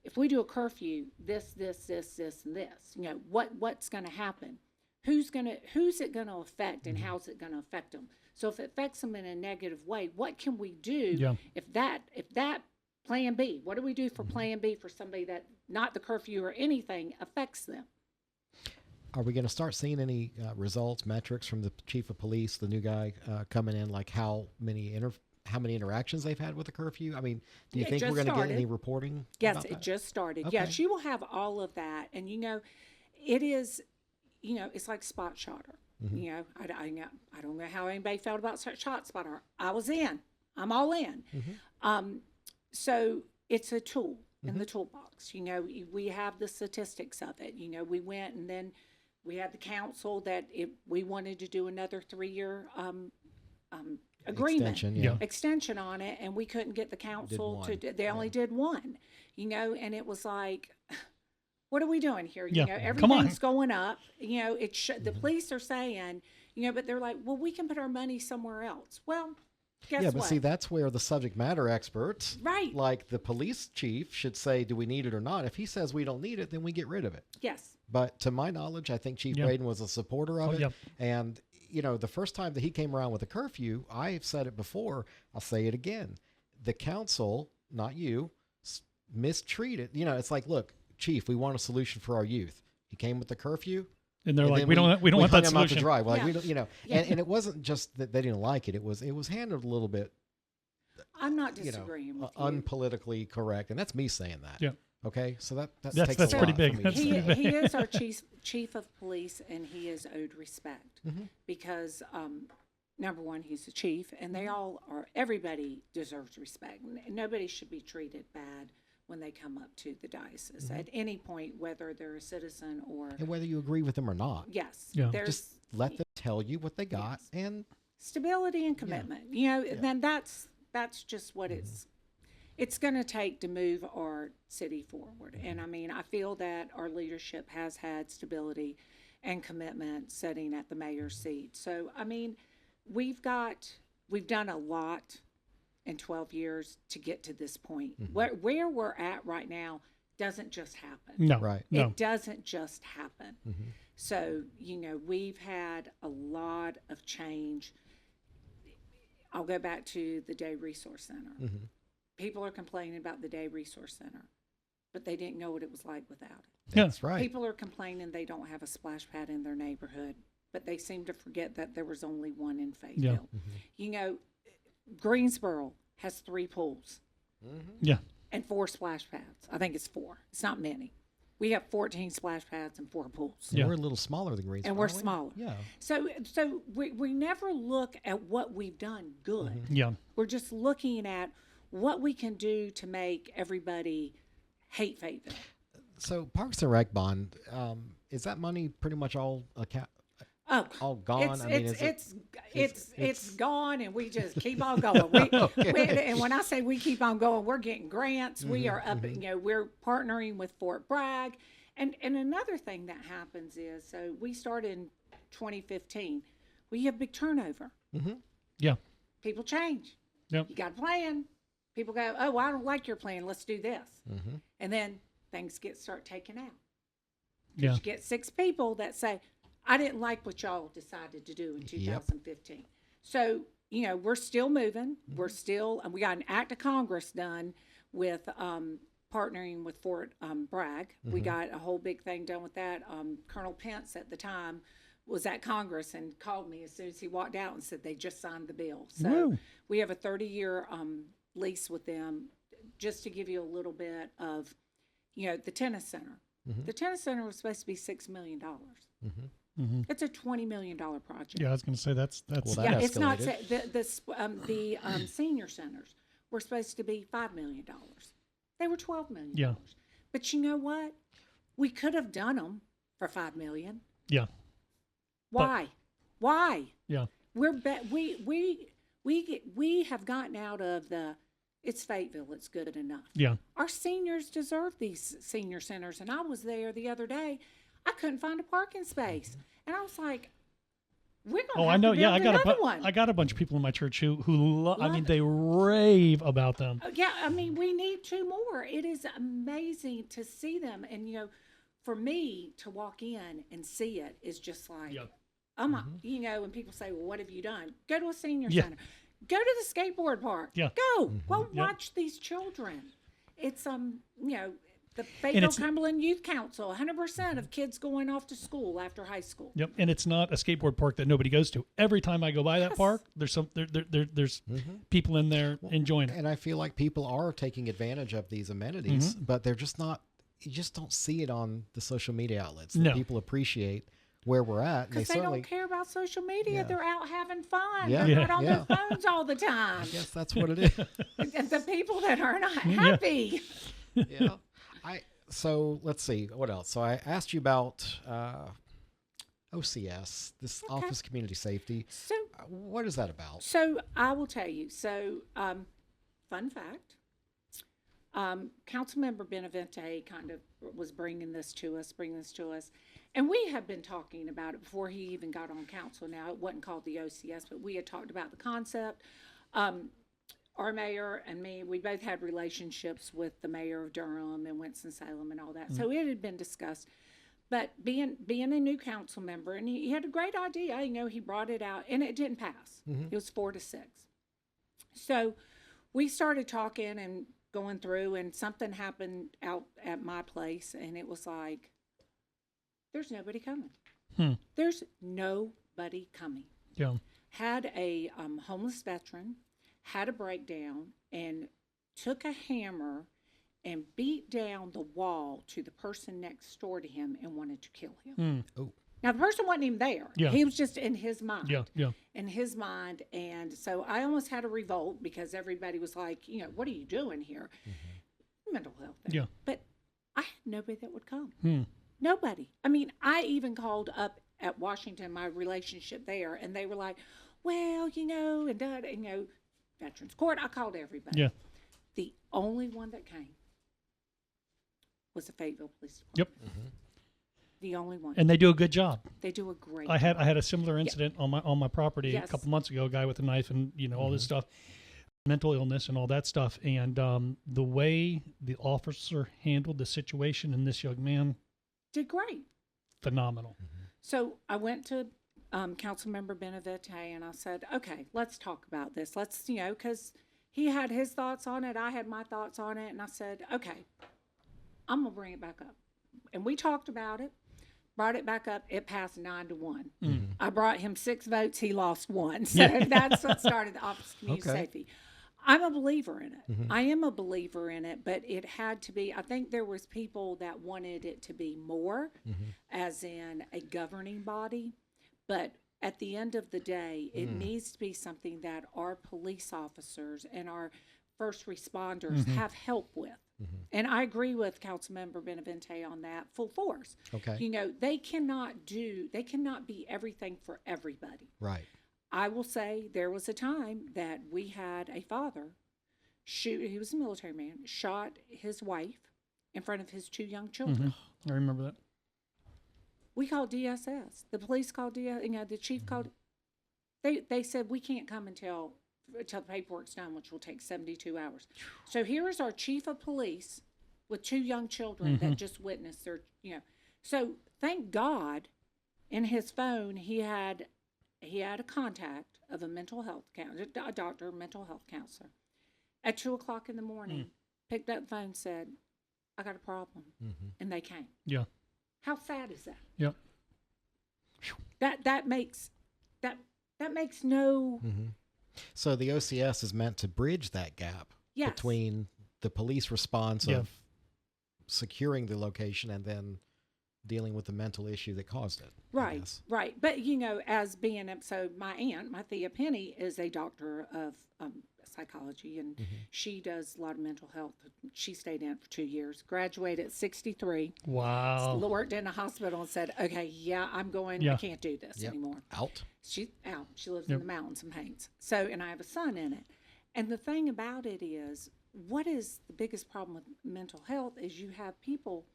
if we do a curfew, this, and this, what's going to happen? Who's it going to affect, and how's it going to affect them? So if it affects them in a negative way, what can we do if that plan B, what do we do for plan B for somebody that not the curfew or anything affects them? Are we going to start seeing any results, metrics from the chief of police, the new guy coming in, like how many interactions they've had with the curfew? I mean, do you think we're going to get any reporting? Yes, it just started. Okay. Yeah, she will have all of that. And, it is, you know, it's like spot shotter. You know, I don't know how anybody felt about shot spotter. I was in. I'm all in. So it's a tool in the toolbox. You know, we have the statistics of it. You know, we went and then we had the council that we wanted to do another 3-year agreement extension on it, and we couldn't get the council to. They only did one. You know, and it was like, what are we doing here? You know, everything's going up. You know, the police are saying, you know, but they're like, well, we can put our money somewhere else. Well, guess what? But see, that's where the subject matter experts, right, like the police chief, should say, do we need it or not? If he says we don't need it, then we get rid of it. Yes. But to my knowledge, I think Chief Braden was a supporter of it. And, you know, the first time that he came around with a curfew, I've said it before, I'll say it again. The council, not you, mistreated. You know, it's like, look, Chief, we want a solution for our youth. He came with the curfew. And they're like, we don't want that solution. To dry. Like, we don't, you know, and it wasn't just that they didn't like it. It was handled a little bit. I'm not disagreeing with you. Unpolitically correct. And that's me saying that. Yeah. Okay. So that's pretty big. He is our chief of police, and he is owed respect because, number one, he's the chief, and everybody deserves respect. Nobody should be treated bad when they come up to the diocese at any point, whether they're a citizen or... And whether you agree with them or not. Yes. Yeah. Just let them tell you what they got and... Stability and commitment. You know, then that's just what it's going to take to move our city forward. And I mean, I feel that our leadership has had stability and commitment sitting at the mayor's seat. So, I mean, we've done a lot in 12 years to get to this point. Where we're at right now doesn't just happen. No, right. No. It doesn't just happen. So, you know, we've had a lot of change. I'll go back to the Day Resource Center. People are complaining about the Day Resource Center, but they didn't know what it was like without it. That's right. People are complaining they don't have a splash pad in their neighborhood, but they seem to forget that there was only one in Fayetteville. You know, Greensboro has 3 pools. And 4 splash pads. I think it's 4. It's not many. We have 14 splash pads and 4 pools. We're a little smaller than Greensboro. And we're smaller. Yeah. So we never look at what we've done good. Yeah. We're just looking at what we can do to make everybody hate Fayetteville. So Parks and Rec bond, is that money pretty much all gone? It's gone, and we just keep on going. And when I say we keep on going, we're getting grants. We are up. You know, we're partnering with Fort Bragg, and another thing that happens is, so we started in 2015. We have big turnover. Yeah. People change. Yep. You got a plan. People go, oh, I don't like your plan. Let's do this. And then things start taken out. Yeah. You get 6 people that say, I didn't like what y'all decided to do in 2015. So, you know, we're still moving. We're still, we got an act of Congress done with partnering with Fort Bragg. We got a whole big thing done with that. Colonel Pence at the time was at Congress and called me as soon as he walked out and said they just signed the bill. So we have a 30-year lease with them. Just to give you a little bit of, you know, the tennis center. The tennis center was supposed to be $6 million. It's a $20 million project. Yeah, I was going to say that's yeah. It's not the senior centers were supposed to be $5 million. They were $12 million. Yeah. But you know what? We could have done them for $5 million. Yeah. Why? Why? Yeah. We have gotten out of the. It's Fayetteville. It's good enough. Yeah. Our seniors deserve these senior centers, and I was there the other day. I couldn't find a parking space, and I was like, "We're gonna have to build another one." I got a bunch of people in my church who I mean, they rave about them. Yeah, I mean, we need 2 more. It is amazing to see them, and you know, for me to walk in and see it is just like, you know, when people say, "Well, what have you done?" Go to a senior center. Go to the skateboard park. Yeah. Go watch these children. It's you know, the Fayetteville and Cumberland Youth Council, 100% of kids going off to school after high school. Yep, and it's not a skateboard park that nobody goes to. Every time I go by that park, there's there's people in there enjoying it. And I feel like people are taking advantage of these amenities, but they're just not. You just don't see it on the social media outlets that people appreciate where we're at. And Because they certainly don't care about social media. Yeah. They're out having fun. Yeah. They're Yeah. not on their phones all the time. I guess that's what it is. And the people that are not happy. Yeah. So let's see what else. So I asked you about OCS, this Okay. Office of Community Safety. So, What is that about? so I will tell you. So, fun fact. Councilmember Benavente kind of was bringing this to us, and we had been talking about it before he even got on council. Now, it wasn't called the OCS, but we had talked about the concept. Our mayor and me, we both had relationships with the mayor of Durham and Winston-Salem and all that, so it had been discussed. But being a new council member, and he had a great idea, he brought it out, and it didn't pass. It was 4-6. So we started talking and going through, and something happened out at my place, and it was like, there's nobody coming. There's nobody coming. Yeah. Had a homeless veteran, had a breakdown, and took a hammer and beat down the wall to the person next door to him and wanted to kill him. Oh, Now, the person wasn't even there. Yeah. He was just in his mind. Yeah. In his mind. And so I almost had a revolt because everybody was like, what are you doing here? Mental health thing. Yeah. But I had nobody that would come. Nobody. I mean, I even called up at Washington, my relationship there, and they were like, well, and Veterans Court. I called everybody. Yeah. The only one that came was the Fayetteville Police Department. Yep. The only one. And they do a good job. They do a great I had a similar incident on my property Yes. a couple months ago. A guy with a knife and all this stuff, mental illness and all that stuff. And the way the officer handled the situation and this young man, did great. phenomenal. So I went to Councilmember Benavente and I said, okay, let's talk about this. Let's, because he had his thoughts on it. I had my thoughts on it. And I said, okay, I'm going to bring it back up. And we talked about it, brought it back up. It passed 9-1. I brought him 6 votes. He lost 1. So that's what started the Office of Community Safety. I'm a believer in it. I am a believer in it, but it had to be, I think there was people that wanted it to be more, as in a governing body. But at the end of the day, it needs to be something that our police officers and our first responders have help with. And I agree with Councilmember Benavente on that full force. okay. They cannot be everything for everybody. Right. I will say there was a time that we had a father he was a military man, shot his wife in front of his 2 young children. I remember that. We called DSS. The police called DSS, the chief called. They said we can't come until the paperwork's done, which will take 72 hours. So here is our chief of police with 2 young children that just witnessed their, So thank God in his phone he had a contact of a mental health a doctor, a mental health counselor. At 2:00 in the morning, picked up the phone, said, I got a problem. And they came. Yeah. How sad is that? Yep. That makes no. So the OCS is meant to bridge that gap Yes. between the police response Yeah. of securing the location and then dealing with the mental issue that caused it. I Right, guess. right. But, as being, so my aunt, my Thea Penny, is a doctor of psychology, and she does a lot of mental health. She stayed in it for 2 years, graduated at 63, Wow. worked in a hospital and said, okay, yeah, I'm going, I can't do this anymore. Out. She's out. She lives in the mountains in Haynes. So, and I have a son in it. And the thing about it is, what is the biggest problem with mental health is you have people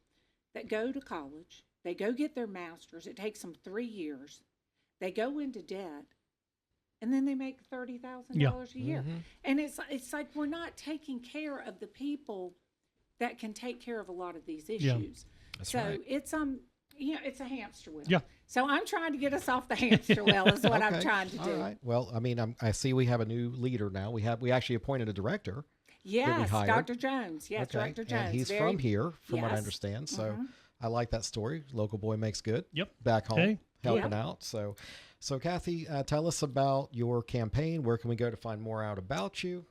that go to college, they go get their master's, it takes them 3 years, they go into debt, and then they make $30,000 a year. And it's like we're not taking care of the people that can take care of a lot of these issues. That's so right. it's it's a hamster wheel. Yeah. So I'm trying to get us off the hamster wheel is what I'm Okay. trying to do. All right. Well, I mean, I see we have a new leader now. We actually appointed a director. Yes, hired. Dr. Jones. Yes, Okay. Director Jones. And he's Very- from here, from what I Yes. understand. So I like that story. Local boy makes good. Yep. Back home, Okay. helping out. So Kathy, tell us about your campaign. Where can we go to find more out about you?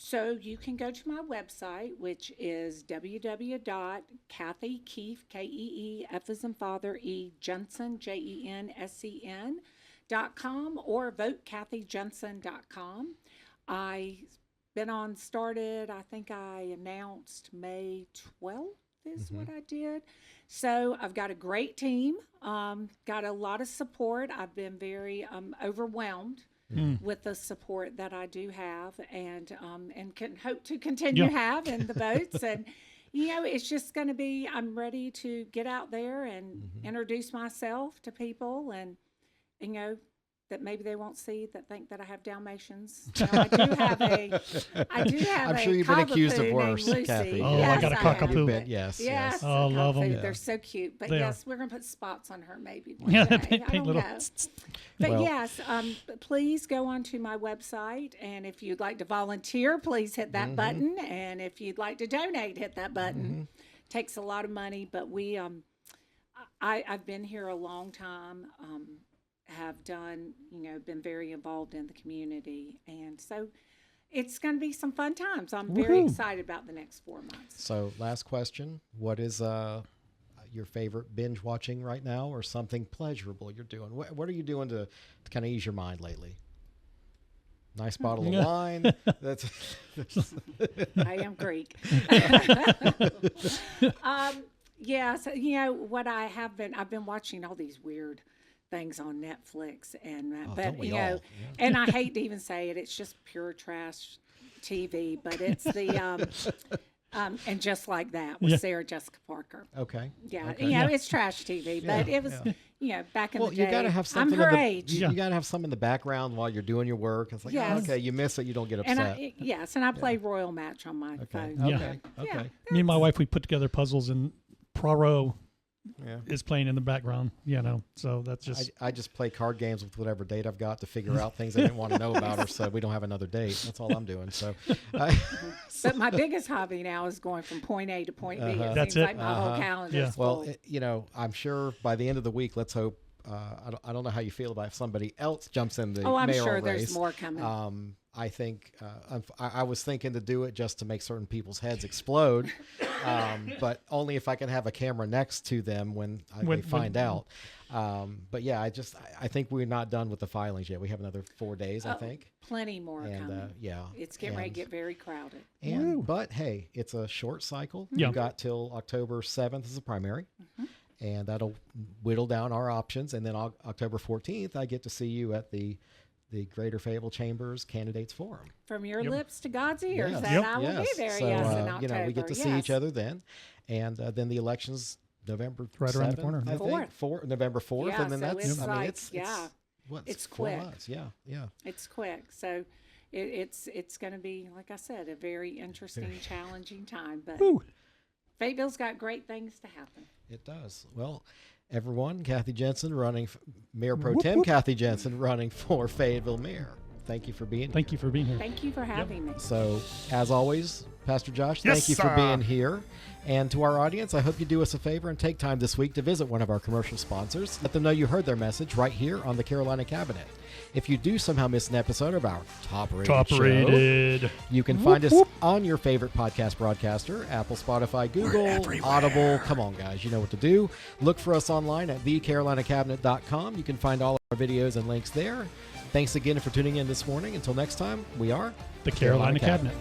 So you can go to my website, which is www.kathykeefe, K-E-E-F as in father, Jensen, JENSEN.com, or votekathyjensen.com. I've been started, I think I announced May 12th is what I did. So I've got a great team, got a lot of support. I've been very overwhelmed with the support that I do have, and can hope to continue have in the votes. And it's just going to be, I'm ready to get out there and introduce myself to people, and that maybe they won't see, that think that I have Dalmatians. I do have I'm sure you've been accused of worse, Kathy. Oh, yes, I got a cockapoo. Yes. Oh, love them. They're so cute. But we're going to put spots on her maybe one Yeah, day. I paint don't little. know. But please go onto my website, and if you'd like to volunteer, please hit that button. And if you'd like to donate, hit that button. Takes a lot of money, but I've been here a long time. Have done, been very involved in the community. And so it's going to be some fun times. I'm very excited about the next 4 months. So last question, what is your favorite binge watching right now, or something pleasurable you're doing? What are you doing to kind of ease your mind lately? Nice bottle of wine. That's I am Greek. So, what I've been watching all these weird things on Netflix, and and I hate to even say it, it's just pure trash TV, but it's the and Just Like That with Sarah Jessica Parker. Okay. Yeah, it's trash TV, but it was back in the day. You gotta have something. I'm her age. You gotta have some in the background while you're doing your work. It's like, okay, you miss it, you don't get upset. And I play Royal Match on my phone. Okay. Me and my wife, we put together puzzles, and Poirot is playing in the background, so that's just... I just play card games with whatever date I've got to figure out things I didn't want to know about her, so we don't have another date. That's all I'm doing. So, But my biggest hobby now is going from point A to point B. It That's seems it. like my whole calendar is full. Well, I'm sure by the end of the week, let's hope, I don't know how you feel about if somebody else jumps in the I'm mayoral sure race. there's more coming. I think I was thinking to do it just to make certain people's heads explode, but only if I can have a camera next to them when they find out. But I think we're not done with the filings yet. We have another 4 days, I think. Plenty more coming. It's getting ready to get very crowded. But hey, it's a short cycle. Yeah. We've got till October 7th as a primary. And that'll whittle down our options. And then October 14th, I get to see you at the Greater Fayetteville Chamber's Candidates Forum. From your lips to God's ears. Yes. I will be there, so, in October. We get to see each other then. And then the election's November 7th, right around the corner. I think. November 4th. Yeah, and then so that's, it's 4 quick. months. Yeah. It's quick. So it's going to be, like I said, a very interesting, challenging time. But Fayetteville's got great things to happen. It does. Well, everyone, Kathy Jensen running, Mayor Pro Tem Kathy Jensen running for Fayetteville Mayor. Thank you for being here. Thank you for being here. Thank you for having me. So, as always, Pastor Josh, thank you for being here. And to our audience, I hope you do us a favor and take time this week to visit one of our commercial sponsors. Let them know you heard their message right here on the Carolina Cabinet. If you do somehow miss an episode of our top-rated show, you can find us on your favorite podcast broadcaster, Apple, Spotify, Google, Audible. Come on, guys. You know what to do. Look for us online at thecarolinacabinet.com. You can find all of our videos and links there. Thanks again for tuning in this morning. Until next time, we are the Carolina Cabinet.